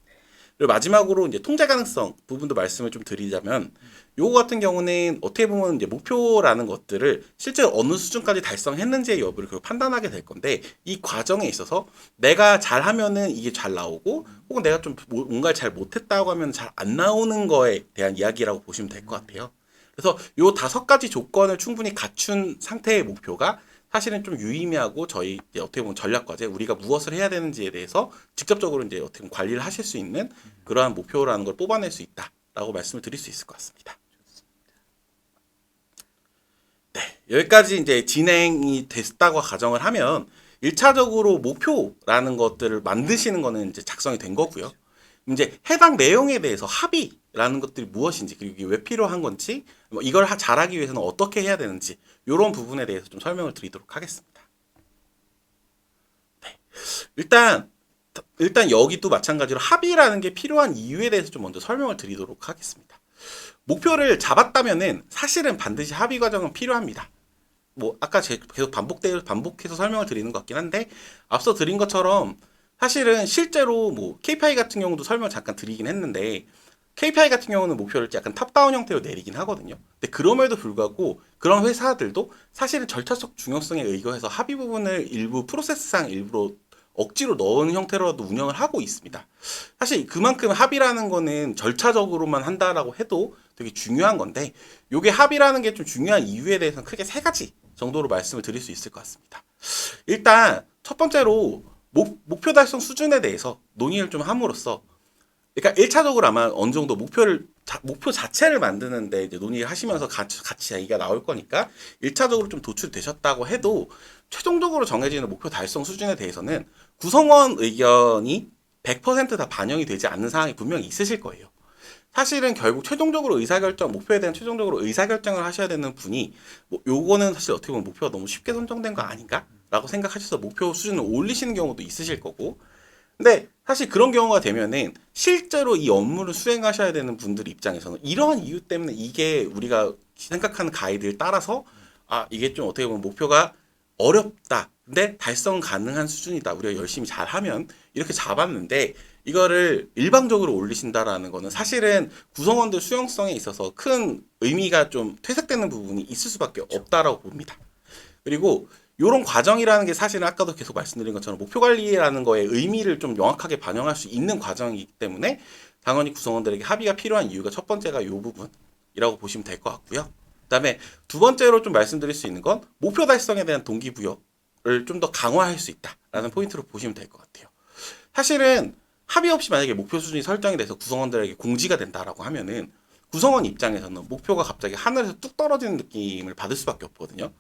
그리고 마지막으로 이제 통제 가능성 부분도 말씀을 좀 드리자면 요거 같은 경우는 어떻게 보면 이제 목표라는 것들을 실제 어느 수준까지 달성했는지의 여부를 결국 판단하게 될 건데 이 과정에 있어서 내가 잘하면은 이게 잘 나오고 혹은 내가 좀 뭔가를 잘 못했다고 하면 잘 안 나오는 거에 대한 이야기라고 보시면 될 것 같아요. 그래서 요 5가지 조건을 충분히 갖춘 상태의 목표가 사실은 좀 유의미하고 저희 이제 어떻게 보면 전략 과제 우리가 무엇을 해야 되는지에 대해서 직접적으로 이제 어떻게 보면 관리를 하실 수 있는 그러한 목표라는 걸 뽑아낼 수 있다라고 말씀을 드릴 수 있을 것 같습니다. 네, 여기까지 이제 진행이 됐다고 가정을 하면 1차적으로 목표라는 것들을 만드시는 거는 이제 작성이 된 거고요. 이제 해당 내용에 대해서 합의라는 것들이 무엇인지 그리고 이게 왜 필요한 건지 뭐 이걸 잘하기 위해서는 어떻게 해야 되는지 이런 부분에 대해서 좀 설명을 드리도록 하겠습니다. 네. 일단 여기도 마찬가지로 합의라는 게 필요한 이유에 대해서 좀 먼저 설명을 드리도록 하겠습니다. 목표를 잡았다면은 사실은 반드시 합의 과정은 필요합니다. 뭐 아까 계속 반복해서 설명을 드리는 것 같긴 한데 앞서 드린 것처럼 사실은 실제로 뭐 KPI 같은 경우도 설명 잠깐 드리긴 했는데 KPI 같은 경우는 목표를 약간 탑다운 형태로 내리긴 하거든요. 근데 그럼에도 불구하고 그런 회사들도 사실은 절차적 중요성에 의거해서 합의 부분을 일부 프로세스상 일부러 억지로 넣은 형태로도 운영을 하고 있습니다. 사실 그만큼 합의라는 거는 절차적으로만 한다라고 해도 되게 중요한 건데 요게 합의라는 게 좀 중요한 이유에 대해서는 크게 3가지 정도로 말씀을 드릴 수 있을 것 같습니다. 일단 첫 번째로 목표 달성 수준에 대해서 논의를 좀 함으로써 그러니까 1차적으로 아마 어느 정도 목표 자체를 만드는데 이제 논의를 하시면서 같이 얘기가 나올 거니까 1차적으로 좀 도출되셨다고 해도 최종적으로 정해지는 목표 달성 수준에 대해서는 구성원 의견이 100%다 반영이 되지 않는 상황이 분명히 있으실 거예요. 사실은 결국 최종적으로 목표에 대한 최종적으로 의사결정을 하셔야 되는 분이 뭐 요거는 사실 어떻게 보면 목표가 너무 쉽게 선정된 거 아닌가? 라고 생각하셔서 목표 수준을 올리시는 경우도 있으실 거고 근데 사실 그런 경우가 되면은 실제로 이 업무를 수행하셔야 되는 분들 입장에서는 이러한 이유 때문에 이게 우리가 생각하는 가이드를 따라서 이게 좀 어떻게 보면 목표가 어렵다. 근데 달성 가능한 수준이다. 우리가 열심히 잘하면 이렇게 잡았는데 이거를 일방적으로 올리신다라는 거는 사실은 구성원들 수용성에 있어서 큰 의미가 좀 퇴색되는 부분이 있을 수밖에 없다라고 봅니다. 그리고 이런 과정이라는 게 사실은 아까도 계속 말씀드린 것처럼 목표 관리라는 거에 의미를 좀 명확하게 반영할 수 있는 과정이기 때문에 당연히 구성원들에게 합의가 필요한 이유가 첫 번째가 이 부분이라고 보시면 될 것 같고요. 그다음에 두 번째로 좀 말씀드릴 수 있는 건 목표 달성에 대한 동기부여를 좀 더 강화할 수 있다라는 포인트로 보시면 될 것 같아요. 사실은 합의 없이 만약에 목표 수준이 설정이 돼서 구성원들에게 공지가 된다라고 하면은 구성원 입장에서는 목표가 갑자기 하늘에서 뚝 떨어지는 느낌을 받을 수밖에 없거든요.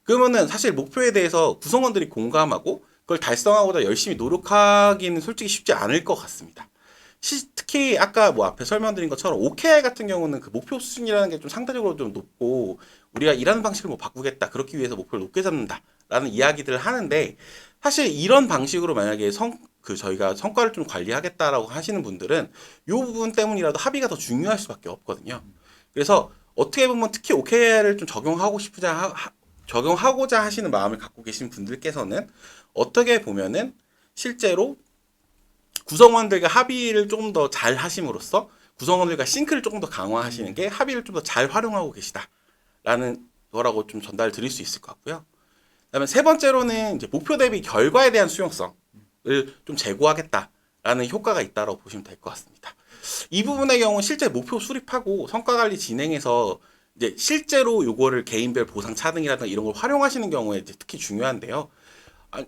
그러면은 사실 목표에 대해서 구성원들이 공감하고 그걸 달성하고자 열심히 노력하기는 솔직히 쉽지 않을 것 같습니다. 특히 아까 뭐 앞에 설명드린 것처럼 OKR 같은 경우는 그 목표 수준이라는 게 좀 상대적으로 좀 높고 우리가 일하는 방식을 뭐 바꾸겠다 그렇기 위해서 목표를 높게 잡는다라는 이야기들을 하는데 사실 이런 방식으로 만약에 저희가 성과를 좀 관리하겠다라고 하시는 분들은 이 부분 때문이라도 합의가 더 중요할 수밖에 없거든요. 그래서 어떻게 보면 특히 OKR을 좀 적용하고 적용하고자 하시는 마음을 갖고 계신 분들께서는 어떻게 보면은 실제로 구성원들과 합의를 조금 더 잘 하심으로써 구성원들과 싱크를 조금 더 강화하시는 게 합의를 좀 더 잘 활용하고 계시다라는 거라고 좀 전달 드릴 수 있을 것 같고요. 그다음에 세 번째로는 이제 목표 대비 결과에 대한 수용성을 좀 제고하겠다라는 효과가 있다고 보시면 될 것 같습니다. 이 부분의 경우 실제 목표 수립하고 성과 관리 진행에서 이제 실제로 요거를 개인별 보상 차등이라든가 이런 걸 활용하시는 경우에 이제 특히 중요한데요.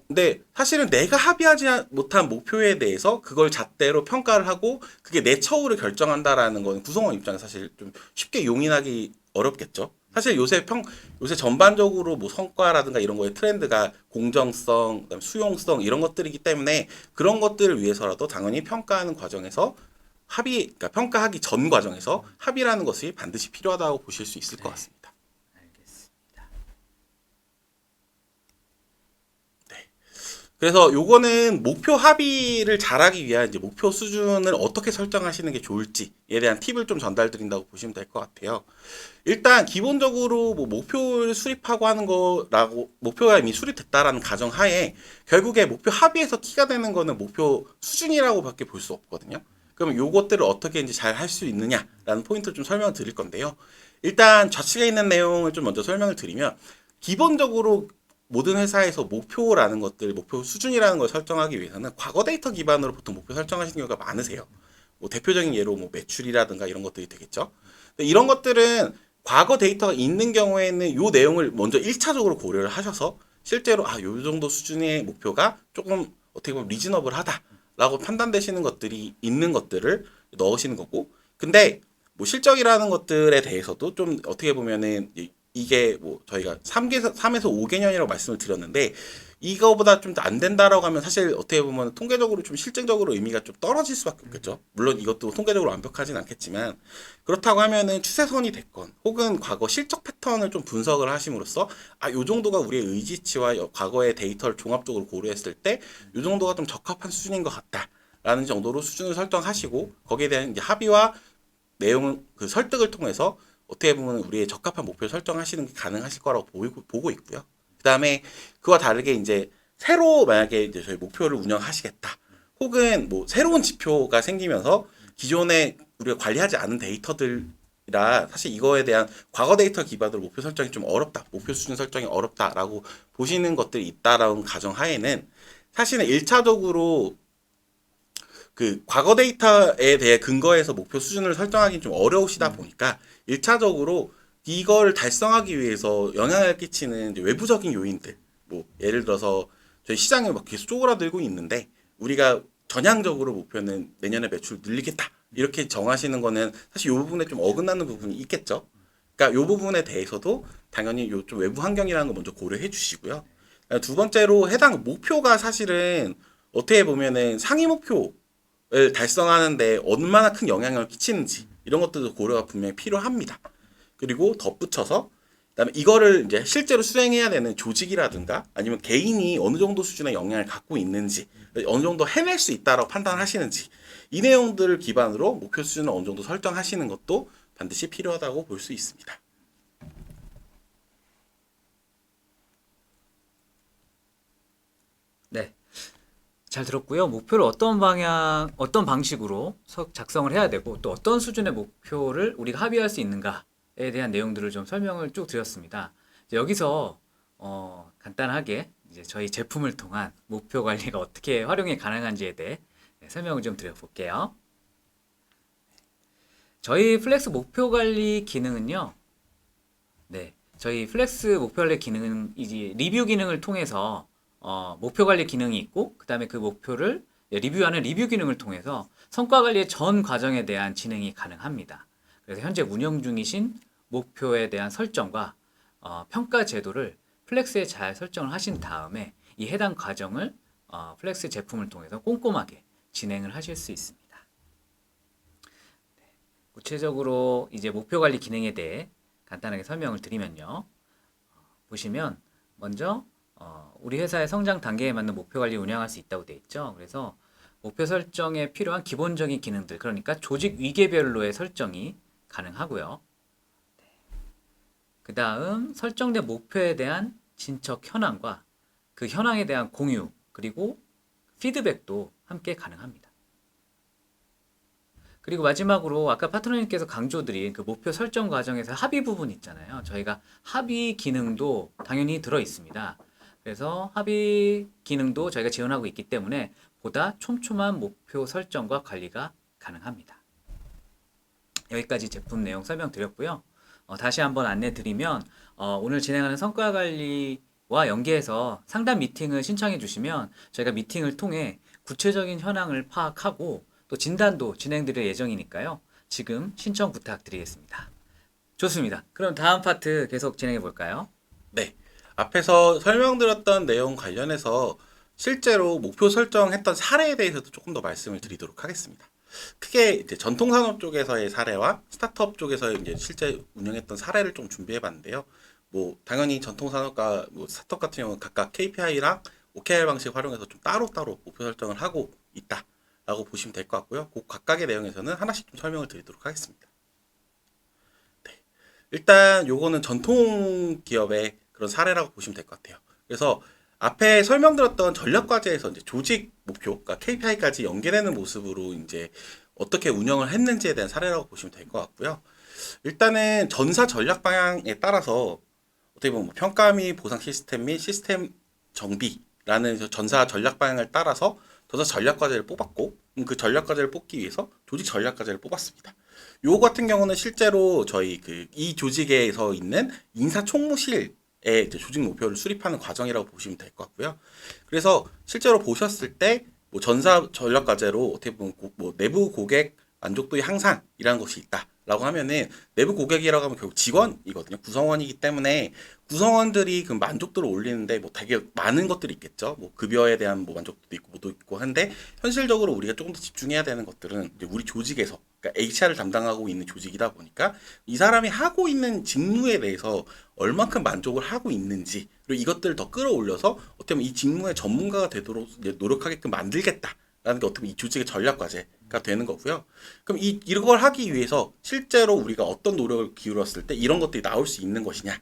근데 사실은 내가 합의하지 못한 목표에 대해서 그걸 잣대로 평가를 하고 그게 내 처우를 결정한다라는 건 구성원 입장에 사실 좀 쉽게 용인하기 어렵겠죠. 사실 요새 전반적으로 뭐 성과라든가 이런 거에 트렌드가 공정성, 그다음에 수용성 이런 것들이기 때문에 그런 것들을 위해서라도 당연히 평가하는 과정에서 그러니까 평가하기 전 과정에서 합의라는 것이 반드시 필요하다고 보실 수 있을 것 같습니다. 알겠습니다. 그래서 요거는 목표 합의를 잘하기 위한 이제 목표 수준을 어떻게 설정하시는 게 좋을지에 대한 팁을 좀 전달드린다고 보시면 될 것 같아요. 일단 기본적으로 뭐 목표를 수립하고 하는 거라고 목표가 이미 수립됐다라는 가정 하에 결국에 목표 합의에서 키가 되는 거는 목표 수준이라고밖에 볼 수 없거든요. 그러면 요것들을 어떻게 이제 잘 할 수 있느냐라는 포인트를 좀 설명을 드릴 건데요. 일단 좌측에 있는 내용을 좀 먼저 설명을 드리면 기본적으로 모든 회사에서 목표라는 것들, 목표 수준이라는 걸 설정하기 위해서는 과거 데이터 기반으로 보통 목표 설정하시는 경우가 많으세요. 뭐 대표적인 예로 뭐 매출이라든가 이런 것들이 되겠죠. 근데 이런 것들은 과거 데이터가 있는 경우에는 요 내용을 먼저 1차적으로 고려를 하셔서 실제로 요 정도 수준의 목표가 조금 어떻게 보면 리즈너블하다라고 판단되시는 것들이 있는 것들을 넣으시는 거고. 근데 뭐 실적이라는 것들에 대해서도 좀 어떻게 보면은 이게 뭐 저희가 3에서 5개년이라고 말씀을 드렸는데 이거보다 좀 안 된다라고 하면 사실 어떻게 보면 통계적으로 좀 실증적으로 의미가 좀 떨어질 수밖에 없겠죠. 물론 이것도 통계적으로 완벽하진 않겠지만 그렇다고 하면은 추세선이 됐건 혹은 과거 실적 패턴을 좀 분석을 하심으로써 요 정도가 우리의 의지치와 과거의 데이터를 종합적으로 고려했을 때 요 정도가 좀 적합한 수준인 것 같다라는 정도로 수준을 설정하시고 거기에 대한 이제 합의와 내용은 그 설득을 통해서 어떻게 보면 우리의 적합한 목표를 설정하시는 게 가능하실 거라고 보고 있고요. 그 다음에 그와 다르게 이제 새로 만약에 이제 저희 목표를 운영하시겠다. 혹은 뭐 새로운 지표가 생기면서 기존에 우리가 관리하지 않은 데이터들이라 사실 이거에 대한 과거 데이터 기반으로 목표 설정이 좀 어렵다. 목표 수준 설정이 어렵다라고 보시는 것들이 있다라는 가정 하에는 사실은 1차적으로 그 과거 데이터에 대해 근거해서 목표 수준을 설정하기 좀 어려우시다 보니까 1차적으로 이걸 달성하기 위해서 영향을 끼치는 이제 외부적인 요인들, 뭐 예를 들어서 저희 시장이 막 계속 쪼그라들고 있는데 우리가 전향적으로 목표는 내년에 매출 늘리겠다 이렇게 정하시는 거는 사실 이 부분에 좀 어긋나는 부분이 있겠죠. 그러니까 이 부분에 대해서도 당연히 요 좀 외부 환경이라는 거 먼저 고려해 주시고요. 두 번째로 해당 목표가 사실은 어떻게 보면은 상위 목표 을 달성하는데 얼마나 큰 영향을 끼치는지 이런 것들도 고려가 분명히 필요합니다. 그리고 덧붙여서 그다음에 이거를 이제 실제로 수행해야 되는 조직이라든가 아니면 개인이 어느 정도 수준의 영향을 갖고 있는지 어느 정도 해낼 수 있다라고 판단하시는지 이 내용들을 기반으로 목표 수준을 어느 정도 설정하시는 것도 반드시 필요하다고 볼 수 있습니다. 네. 잘 들었고요. 목표를 어떤 방식으로 작성을 해야 되고 또 어떤 수준의 목표를 우리가 합의할 수 있는가에 대한 내용들을 좀 설명을 쭉 드렸습니다. 이제 여기서 간단하게 이제 저희 제품을 통한 목표 관리가 어떻게 활용이 가능한지에 대해 설명을 좀 드려볼게요. 저희 플렉스 목표 관리 기능은요. 네, 저희 플렉스 목표 관리 기능은 이제 리뷰 기능을 통해서 목표 관리 기능이 있고 그다음에 그 목표를 리뷰하는 리뷰 기능을 통해서 성과 관리의 전 과정에 대한 진행이 가능합니다. 그래서 현재 운영 중이신 목표에 대한 설정과 평가 제도를 플렉스에 잘 설정을 하신 다음에 이 해당 과정을 플렉스 제품을 통해서 꼼꼼하게 진행을 하실 수 있습니다. 구체적으로 이제 목표 관리 기능에 대해 간단하게 설명을 드리면요. 보시면 먼저 우리 회사의 성장 단계에 맞는 목표 관리 운영할 수 있다고 되어 있죠. 그래서 목표 설정에 필요한 기본적인 기능들, 그러니까 조직 위계별로의 설정이 가능하고요. 그 다음 설정된 목표에 대한 진척 현황과 그 현황에 대한 공유, 그리고 피드백도 함께 가능합니다. 그리고 마지막으로 아까 파트너님께서 강조드린 그 목표 설정 과정에서 합의 부분 있잖아요. 저희가 합의 기능도 당연히 들어 있습니다. 그래서 합의 기능도 저희가 지원하고 있기 때문에 보다 촘촘한 목표 설정과 관리가 가능합니다. 여기까지 제품 내용 설명드렸고요. 다시 한번 안내 드리면 오늘 진행하는 성과 관리와 연계해서 상담 미팅을 신청해 주시면 저희가 미팅을 통해 구체적인 현황을 파악하고 또 진단도 진행드릴 예정이니까요. 지금 신청 부탁드리겠습니다. 좋습니다. 그럼 다음 파트 계속 진행해 볼까요? 네. 앞에서 설명드렸던 내용 관련해서 실제로 목표 설정했던 사례에 대해서도 조금 더 말씀을 드리도록 하겠습니다. 크게 이제 전통산업 쪽에서의 사례와 스타트업 쪽에서 이제 실제 운영했던 사례를 좀 준비해 봤는데요. 뭐 당연히 전통산업과 뭐 스타트업 같은 경우는 각각 KPI랑 OKR 방식 활용해서 좀 따로따로 목표 설정을 하고 있다라고 보시면 될 것 같고요. 그 각각의 내용에서는 하나씩 좀 설명을 드리도록 하겠습니다. 일단 요거는 전통 기업의 그런 사례라고 보시면 될 것 같아요. 그래서 앞에 설명드렸던 전략 과제에서 이제 조직 목표, 그러니까 KPI까지 연계되는 모습으로 이제 어떻게 운영을 했는지에 대한 사례라고 보시면 될 것 같고요. 일단은 전사 전략 방향에 따라서 어떻게 보면 뭐 평가 및 보상 시스템 및 시스템 정비라는 전사 전략 방향을 따라서 전사 전략 과제를 뽑았고 그 전략 과제를 뽑기 위해서 조직 전략 과제를 뽑았습니다. 요 같은 경우는 실제로 저희 이 조직에서 있는 인사총무실에 이제 조직 목표를 수립하는 과정이라고 보시면 될 것 같고요. 그래서 실제로 보셨을 때 뭐 전사 전략 과제로 어떻게 보면 뭐 내부 고객 만족도의 향상이라는 것이 있다라고 하면은 내부 고객이라고 하면 결국 직원이거든요. 구성원이기 때문에 구성원들이 그 만족도를 올리는데 뭐 되게 많은 것들이 있겠죠. 뭐 급여에 대한 뭐 만족도도 있고 뭐도 있고 한데 현실적으로 우리가 조금 더 집중해야 되는 것들은 이제 우리 조직에서 그러니까 HR을 담당하고 있는 조직이다 보니까 이 사람이 하고 있는 직무에 대해서 얼만큼 만족을 하고 있는지 그리고 이것들을 더 끌어올려서 어떻게 보면 이 직무의 전문가가 되도록 이제 노력하게끔 만들겠다라는 게 어떻게 보면 이 조직의 전략 과제가 되는 거고요. 그럼 이걸 하기 위해서 실제로 우리가 어떤 노력을 기울였을 때 이런 것들이 나올 수 있는 것이냐?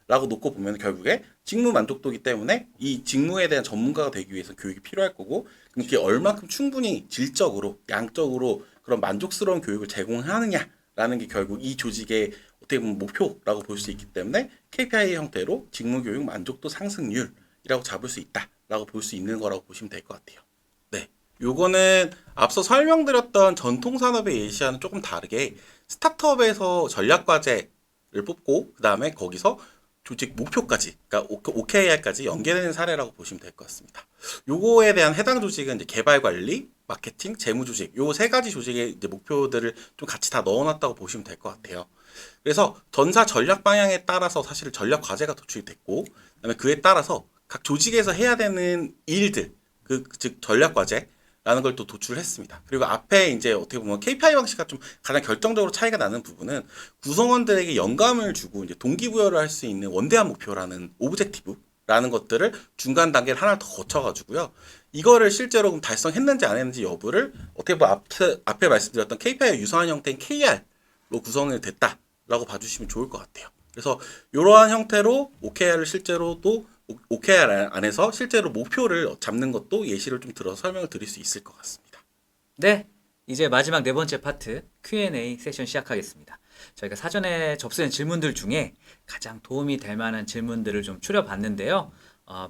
라고 놓고 보면 결국에 직무 만족도이기 때문에 이 직무에 대한 전문가가 되기 위해서 교육이 필요할 거고 그게 얼마큼 충분히 질적으로 양적으로 그런 만족스러운 교육을 제공하느냐라는 게 결국 이 조직의 어떻게 보면 목표라고 볼 수 있기 때문에 KPI 형태로 직무 교육 만족도 상승률이라고 잡을 수 있다라고 볼 수 있는 거라고 보시면 될 것 같아요. 네, 요거는 앞서 설명드렸던 전통 산업의 예시와는 조금 다르게 스타트업에서 전략 과제를 뽑고 그 다음에 거기서 조직 목표까지, 그러니까 OKR까지 연계되는 사례라고 보시면 될 것 같습니다. 요거에 대한 해당 조직은 이제 개발 관리, 마케팅, 재무 조직, 요 세 가지 조직의 이제 목표들을 좀 같이 다 넣어놨다고 보시면 될 것 같아요. 그래서 전사 전략 방향에 따라서 사실 전략 과제가 도출이 됐고, 그다음에 그에 따라서 각 조직에서 해야 되는 일들, 즉 전략 과제 라는 걸 또 도출했습니다. 그리고 앞에 이제 어떻게 보면 KPI 방식과 좀 가장 결정적으로 차이가 나는 부분은 구성원들에게 영감을 주고 이제 동기부여를 할 수 있는 원대한 목표라는 오브젝티브라는 것들을 중간 단계를 하나 더 거쳐가지고요. 이거를 실제로 그럼 달성했는지 안 했는지 여부를 어떻게 보면 앞에 말씀드렸던 KPI 유사한 형태인 KR로 구성이 됐다라고 봐주시면 좋을 것 같아요. 그래서 이러한 형태로 OKR을 실제로도 OKR 안에서 실제로 목표를 잡는 것도 예시를 좀 들어서 설명을 드릴 수 있을 것 같습니다. 네, 이제 마지막 네 번째 파트 Q&A 세션 시작하겠습니다. 저희가 사전에 접수된 질문들 중에 가장 도움이 될 만한 질문들을 좀 추려봤는데요.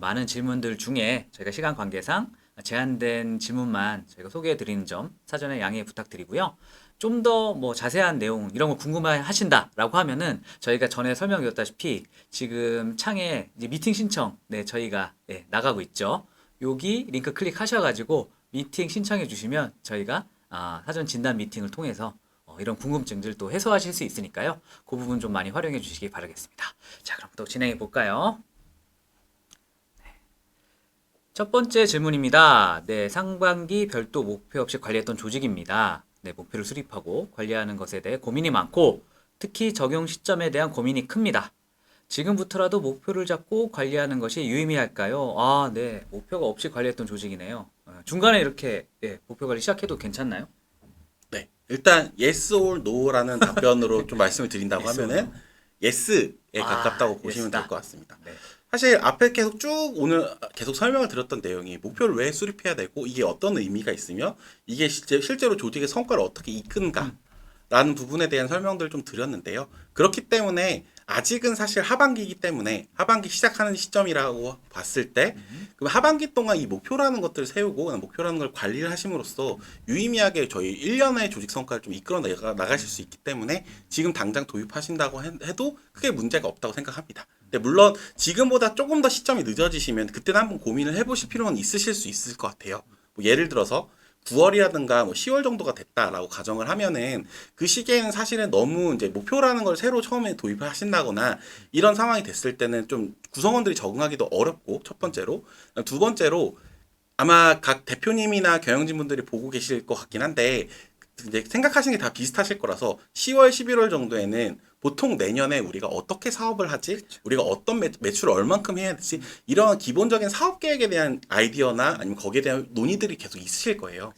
많은 질문들 중에 저희가 시간 관계상 제한된 질문만 저희가 소개해드리는 점 사전에 양해 부탁드리고요. 좀 더 뭐 자세한 내용 이런 거 궁금하신다라고 하면은 저희가 전에 설명드렸다시피 지금 창에 이제 미팅 신청 저희가 나가고 있죠. 여기 링크 클릭하셔가지고 미팅 신청해 주시면 저희가 사전 진단 미팅을 통해서 이런 궁금증들 또 해소하실 수 있으니까요. 그 부분 좀 많이 활용해 주시기 바라겠습니다. 자, 그럼 또 진행해 볼까요? 첫 번째 질문입니다. 네, 상반기 별도 목표 없이 관리했던 조직입니다. 네, 목표를 수립하고 관리하는 것에 대해 고민이 많고 특히 적용 시점에 대한 고민이 큽니다. 지금부터라도 목표를 잡고 관리하는 것이 유의미할까요? 네, 목표가 없이 관리했던 조직이네요. 중간에 이렇게 목표 관리 시작해도 괜찮나요? 네, 일단 yes or no라는 답변으로 좀 말씀을 드린다고 Yes or 하면은 yes에 가깝다고 보시면 예스다. 될 것 같습니다. 네. 사실 앞에 계속 쭉 오늘 계속 설명을 드렸던 내용이 목표를 왜 수립해야 되고 이게 어떤 의미가 있으며 이게 실제로 조직의 성과를 어떻게 이끈가 라는 부분에 대한 설명들을 좀 드렸는데요. 그렇기 때문에 아직은 사실 하반기이기 때문에 하반기 시작하는 시점이라고 봤을 때 그럼 하반기 동안 이 목표라는 것들을 세우고 목표라는 걸 관리를 하심으로써 유의미하게 저희 1년의 조직 성과를 좀 이끌어 나가실 수 있기 때문에 지금 당장 도입하신다고 해도 크게 문제가 없다고 생각합니다. 근데 물론 지금보다 조금 더 시점이 늦어지시면 그때는 한번 고민을 해보실 필요는 있으실 수 있을 것 같아요. 뭐 예를 들어서 9월이라든가 뭐 10월 정도가 됐다라고 가정을 하면은 그 시기에는 사실은 너무 이제 목표라는 걸 새로 처음에 도입을 하신다거나 이런 상황이 됐을 때는 좀 구성원들이 적응하기도 어렵고 첫 번째로 두 번째로 아마 각 대표님이나 경영진분들이 보고 계실 것 같긴 한데 이제 생각하시는 게 다 비슷하실 거라서 10월, 11월 정도에는 보통 내년에 우리가 어떻게 사업을 하지? 우리가 어떤 매출을 얼만큼 해야 되지? 이런 기본적인 사업 계획에 대한 아이디어나 아니면 거기에 대한 논의들이 계속 있으실 거예요.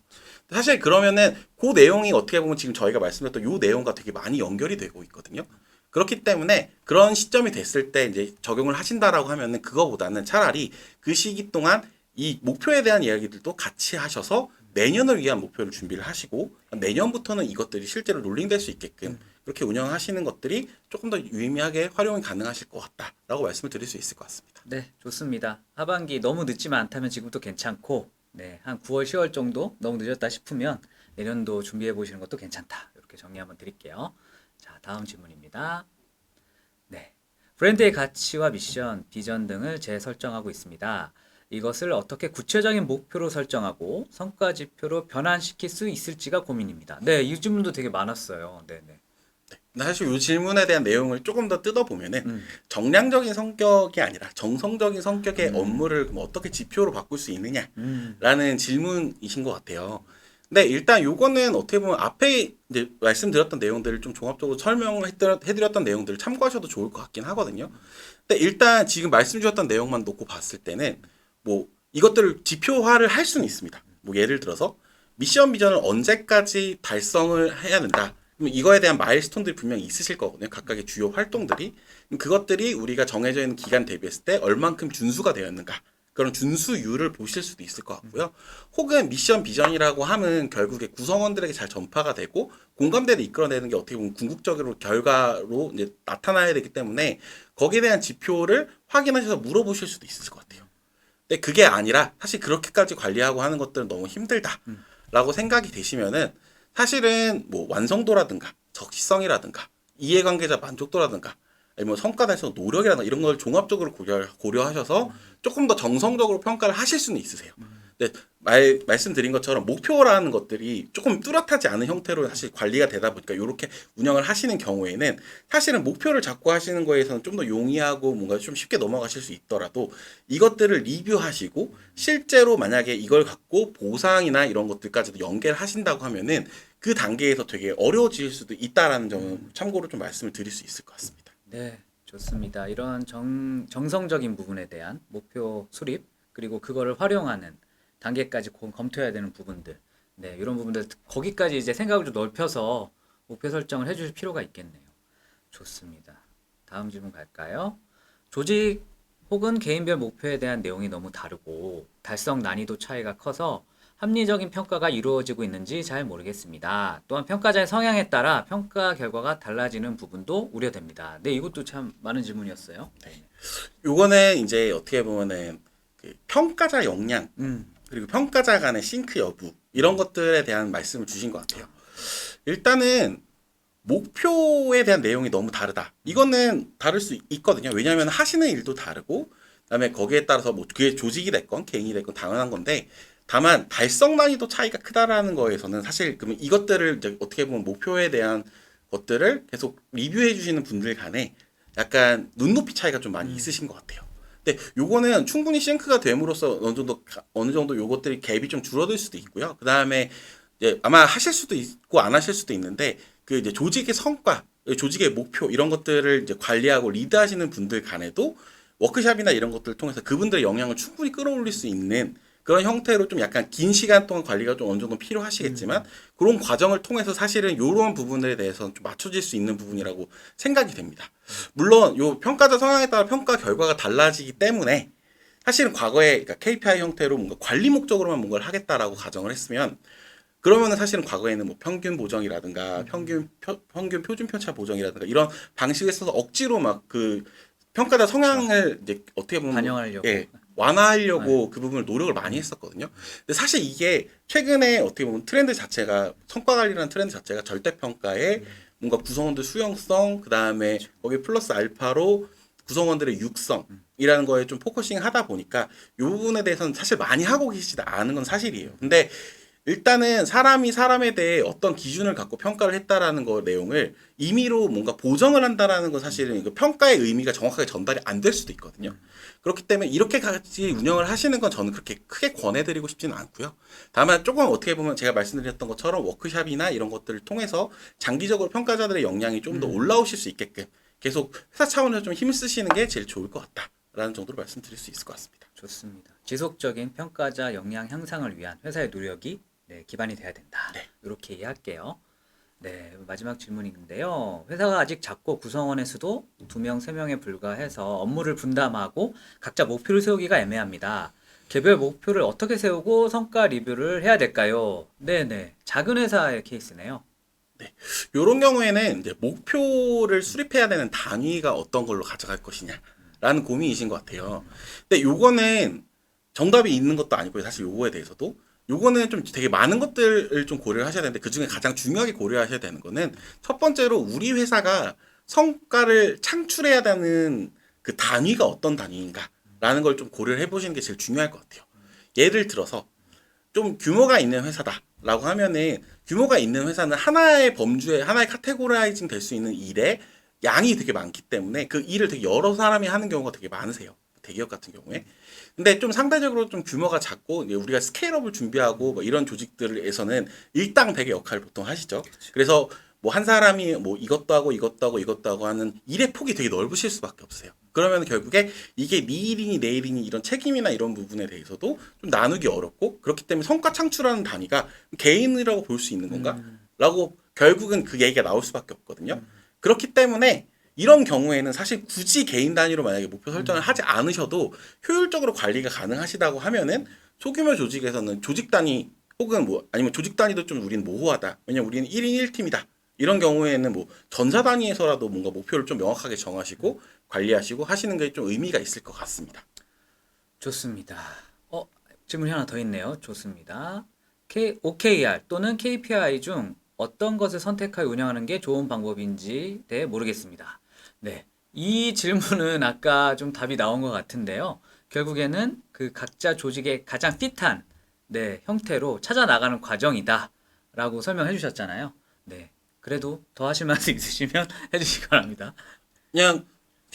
사실 그러면은 그 내용이 어떻게 보면 지금 저희가 말씀드렸던 요 내용과 되게 많이 연결이 되고 있거든요. 그렇기 때문에 그런 시점이 됐을 때 이제 적용을 하신다라고 하면은 그거보다는 차라리 그 시기 동안 이 목표에 대한 이야기들도 같이 하셔서 내년을 위한 목표를 준비를 하시고 내년부터는 이것들이 실제로 롤링될 수 있게끔 그렇게 운영하시는 것들이 조금 더 유의미하게 활용이 가능하실 것 같다라고 말씀을 드릴 수 있을 것 같습니다. 네, 좋습니다. 하반기 너무 늦지만 않다면 지금도 괜찮고, 네, 한 9월, 10월 정도 너무 늦었다 싶으면 내년도 준비해 보시는 것도 괜찮다. 이렇게 정리 한번 드릴게요. 자, 다음 질문입니다. 네, 브랜드의 가치와 미션, 비전 등을 재설정하고 있습니다. 이것을 어떻게 구체적인 목표로 설정하고 성과 지표로 변환시킬 수 있을지가 고민입니다. 네, 이 질문도 되게 많았어요. 네, 네. 사실 이 질문에 대한 내용을 조금 더 뜯어보면은 음, 정량적인 성격이 아니라 정성적인 성격의 업무를 그럼 어떻게 지표로 바꿀 수 음, 있느냐라는 질문이신 것 같아요. 근데 일단 요거는 어떻게 보면 앞에 이제 말씀드렸던 내용들을 좀 종합적으로 설명을 해드렸던 내용들을 참고하셔도 좋을 것 같긴 하거든요. 근데 일단 지금 말씀 주셨던 내용만 놓고 봤을 때는 뭐 이것들을 지표화를 할 수는 있습니다. 뭐 예를 들어서 미션 비전을 언제까지 달성을 해야 된다. 그럼 이거에 대한 마일스톤들이 분명히 있으실 거거든요. 각각의 주요 활동들이. 그럼 그것들이 우리가 정해져 있는 기간 대비했을 때 얼만큼 준수가 되었는가. 그런 준수율을 보실 수도 있을 것 같고요. 혹은 미션 비전이라고 하면 결국에 구성원들에게 잘 전파가 되고 공감대를 이끌어내는 게 어떻게 보면 궁극적으로 결과로 이제 나타나야 되기 때문에 거기에 대한 지표를 확인하셔서 물어보실 수도 있을 것 같아요. 근데 그게 아니라 사실 그렇게까지 관리하고 하는 것들은 너무 힘들다라고 생각이 되시면은 사실은 뭐 완성도라든가 적시성이라든가 이해관계자 만족도라든가 아니면 성과 달성 노력이라든가 이런 걸 종합적으로 고려하셔서 조금 더 정성적으로 평가를 하실 수는 있으세요. 근데 말씀드린 것처럼 목표라는 것들이 조금 뚜렷하지 않은 형태로 사실 관리가 되다 보니까 이렇게 운영을 하시는 경우에는 사실은 목표를 잡고 하시는 거에서는 좀 더 용이하고 뭔가 좀 쉽게 넘어가실 수 있더라도 이것들을 리뷰하시고 실제로 만약에 이걸 갖고 보상이나 이런 것들까지도 연계를 하신다고 하면은 그 단계에서 되게 어려워질 수도 있다라는 점은 참고로 좀 말씀을 드릴 수 있을 것 같습니다. 네, 좋습니다. 이런 정성적인 부분에 대한 목표 수립, 그리고 그거를 활용하는 단계까지 검토해야 되는 부분들. 네, 이런 부분들, 거기까지 이제 생각을 좀 넓혀서 목표 설정을 해주실 필요가 있겠네요. 좋습니다. 다음 질문 갈까요? 조직 혹은 개인별 목표에 대한 내용이 너무 다르고 달성 난이도 차이가 커서 합리적인 평가가 이루어지고 있는지 잘 모르겠습니다. 또한 평가자의 성향에 따라 평가 결과가 달라지는 부분도 우려됩니다. 네, 이것도 참 많은 질문이었어요. 네. 요거는 이제 어떻게 보면은 그 평가자 역량 음, 그리고 평가자 간의 싱크 여부 이런 것들에 대한 말씀을 주신 것 같아요. 일단은 목표에 대한 내용이 너무 다르다. 이거는 다를 수 있거든요. 왜냐하면 하시는 일도 다르고 그다음에 거기에 따라서 뭐 그게 조직이 됐건 개인이 됐건 당연한 건데 다만 달성 난이도 차이가 크다라는 거에서는 사실 그러면 이것들을 이제 어떻게 보면 목표에 대한 것들을 계속 리뷰해 주시는 분들 간에 약간 눈높이 차이가 좀 많이 있으신 것 같아요. 근데 요거는 충분히 싱크가 됨으로써 어느 정도 요것들이 갭이 좀 줄어들 수도 있고요. 그다음에 이제 아마 하실 수도 있고 안 하실 수도 있는데 그 이제 조직의 성과, 조직의 목표 이런 것들을 이제 관리하고 리드하시는 분들 간에도 워크샵이나 이런 것들을 통해서 그분들의 역량을 충분히 끌어올릴 수 있는 그런 형태로 좀 약간 긴 시간 동안 관리가 좀 어느 정도 필요하시겠지만 그런 과정을 통해서 사실은 이런 부분들에 대해서는 좀 맞춰질 수 있는 부분이라고 생각이 됩니다. 물론 요 평가자 성향에 따라 평가 결과가 달라지기 때문에 사실은 과거에 그러니까 KPI 형태로 뭔가 관리 목적으로만 뭔가를 하겠다라고 가정을 했으면 그러면은 사실은 과거에는 뭐 평균 보정이라든가 평균 표준 편차 보정이라든가 이런 방식을 써서 억지로 막 그 평가자 성향을 이제 어떻게 보면 반영하려고. 예, 완화하려고 그 부분을 노력을 많이 했었거든요. 근데 사실 이게 최근에 어떻게 보면 트렌드 자체가 성과 관리라는 트렌드 자체가 절대 평가에 뭔가 구성원들 수용성 그다음에 거기 플러스 알파로 구성원들의 육성이라는 거에 좀 포커싱 하다 보니까 이 부분에 대해서는 사실 많이 하고 계시지 않은 건 사실이에요. 근데 일단은 사람이 사람에 대해 어떤 기준을 갖고 평가를 했다라는 거 내용을 임의로 뭔가 보정을 한다라는 건 사실은 그 평가의 의미가 정확하게 전달이 안 될 수도 있거든요. 그렇기 때문에 이렇게까지 운영을 하시는 건 저는 그렇게 크게 권해드리고 싶지는 않고요. 다만 조금 어떻게 보면 제가 말씀드렸던 것처럼 워크샵이나 이런 것들을 통해서 장기적으로 평가자들의 역량이 좀 더 올라오실 수 있게끔 계속 회사 차원에서 좀 힘을 쓰시는 게 제일 좋을 것 같다라는 정도로 말씀드릴 수 있을 것 같습니다. 좋습니다. 지속적인 평가자 역량 향상을 위한 회사의 노력이 네, 기반이 돼야 된다. 네. 이렇게 이해할게요. 네, 마지막 질문인데요. 회사가 아직 작고 구성원의 수도 2명, 3명에 불과해서 업무를 분담하고 각자 목표를 세우기가 애매합니다. 개별 목표를 어떻게 세우고 성과 리뷰를 해야 될까요? 네네. 작은 회사의 케이스네요. 이런 경우에는 이제 목표를 수립해야 되는 단위가 어떤 걸로 가져갈 것이냐라는 고민이신 것 같아요. 근데 요거는 정답이 있는 것도 아니고요. 사실 요거에 대해서도 요거는 좀 되게 많은 것들을 좀 고려를 하셔야 되는데 그 중에 가장 중요하게 고려하셔야 되는 거는 첫 번째로 우리 회사가 성과를 창출해야 되는 그 단위가 어떤 단위인가라는 걸 좀 고려를 해보시는 게 제일 중요할 것 같아요. 예를 들어서 좀 규모가 있는 회사다라고 하면은 규모가 있는 회사는 하나의 범주에 하나의 카테고라이징 될 수 있는 일에 양이 되게 많기 때문에 그 일을 되게 여러 사람이 하는 경우가 되게 많으세요. 대기업 같은 경우에. 근데 좀 상대적으로 좀 규모가 작고 이제 우리가 스케일업을 준비하고 뭐 이런 조직들에서는 일당 백의 역할을 보통 하시죠. 그래서 뭐 한 사람이 뭐 이것도 하고 이것도 하고 이것도 하고 하는 일의 폭이 되게 넓으실 수밖에 없어요. 그러면 결국에 이게 네 일이니 내 일이니 이런 책임이나 이런 부분에 대해서도 좀 나누기 어렵고 그렇기 때문에 성과 창출하는 단위가 개인이라고 볼 수 있는 건가? 라고 결국은 그 얘기가 나올 수밖에 없거든요. 그렇기 때문에 이런 경우에는 사실 굳이 개인 단위로 만약에 목표 설정을 하지 않으셔도 효율적으로 관리가 가능하시다고 하면은 소규모 조직에서는 조직 단위 혹은 뭐 아니면 조직 단위도 좀 우리는 모호하다. 왜냐면 우리는 1인 1팀이다. 이런 경우에는 뭐 전사 단위에서라도 뭔가 목표를 좀 명확하게 정하시고 관리하시고 하시는 게 좀 의미가 있을 것 같습니다. 좋습니다. 질문이 하나 더 있네요. 좋습니다. OKR 또는 KPI 중 어떤 것을 선택하여 운영하는 게 좋은 방법인지 네, 모르겠습니다. 네. 이 질문은 아까 좀 답이 나온 것 같은데요. 결국에는 그 각자 조직의 가장 핏한 네, 형태로 찾아 나가는 과정이다. 라고 설명해 주셨잖아요. 네. 그래도 더 하실 말씀 있으시면 해주시기 바랍니다. 그냥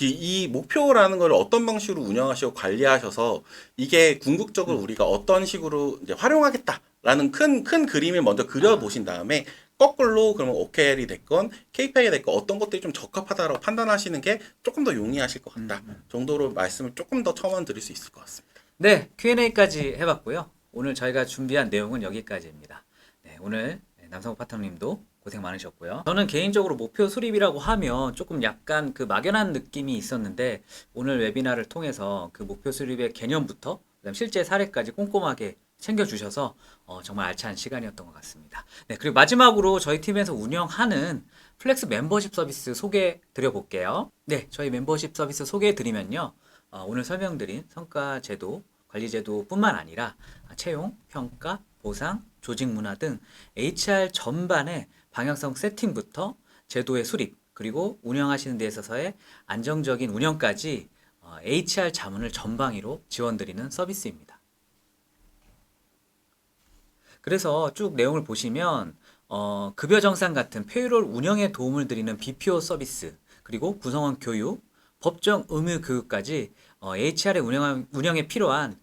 이 목표라는 걸 어떤 방식으로 운영하시고 관리하셔서 이게 궁극적으로 우리가 어떤 식으로 이제 활용하겠다라는 큰 그림을 먼저 그려보신 다음에 거꾸로 그러면 OKR이 됐건 KPI가 됐건 어떤 것들이 좀 적합하다고 판단하시는 게 조금 더 용이하실 것 같다 정도로 말씀을 조금 더 첨언 드릴 수 있을 것 같습니다. 네, Q&A까지 해봤고요. 오늘 저희가 준비한 내용은 여기까지입니다. 네, 오늘 남성호 파트너님도 고생 많으셨고요. 저는 개인적으로 목표 수립이라고 하면 조금 약간 그 막연한 느낌이 있었는데 오늘 웨비나를 통해서 그 목표 수립의 개념부터 그다음 실제 사례까지 꼼꼼하게 챙겨주셔서 정말 알찬 시간이었던 것 같습니다. 네, 그리고 마지막으로 저희 팀에서 운영하는 플렉스 멤버십 서비스 소개해 드려볼게요. 네, 저희 멤버십 서비스 소개해 드리면요. 오늘 설명드린 성과 제도, 관리 제도뿐만 아니라 채용, 평가, 보상, 조직 문화 등 HR 전반의 방향성 세팅부터 제도의 수립, 그리고 운영하시는 데 있어서의 안정적인 운영까지 HR 자문을 전방위로 지원드리는 서비스입니다. 그래서 쭉 내용을 보시면 급여 정산 같은 페이롤 운영에 도움을 드리는 BPO 서비스, 그리고 구성원 교육, 법정 의무 교육까지 HR의 운영에 필요한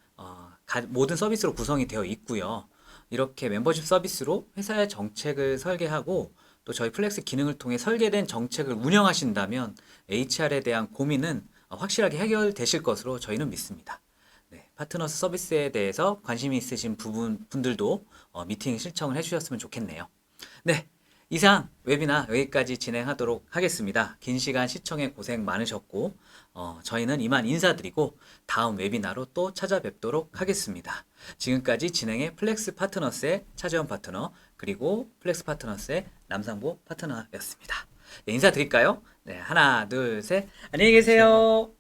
모든 서비스로 구성이 되어 있고요. 이렇게 멤버십 서비스로 회사의 정책을 설계하고 또 저희 플렉스 기능을 통해 설계된 정책을 운영하신다면 HR에 대한 고민은 확실하게 해결되실 것으로 저희는 믿습니다. 네, 파트너스 서비스에 대해서 관심이 있으신 분들도 미팅 신청을 해주셨으면 좋겠네요. 네, 이상 웨비나 여기까지 진행하도록 하겠습니다. 긴 시간 시청에 고생 많으셨고 저희는 이만 인사드리고 다음 웨비나로 또 찾아뵙도록 하겠습니다. 지금까지 진행의 플렉스 파트너스의 차재원 파트너 그리고 플렉스 파트너스의 남상보 파트너였습니다. 네, 인사드릴까요? 네, 하나, 둘, 셋. 안녕히 계세요.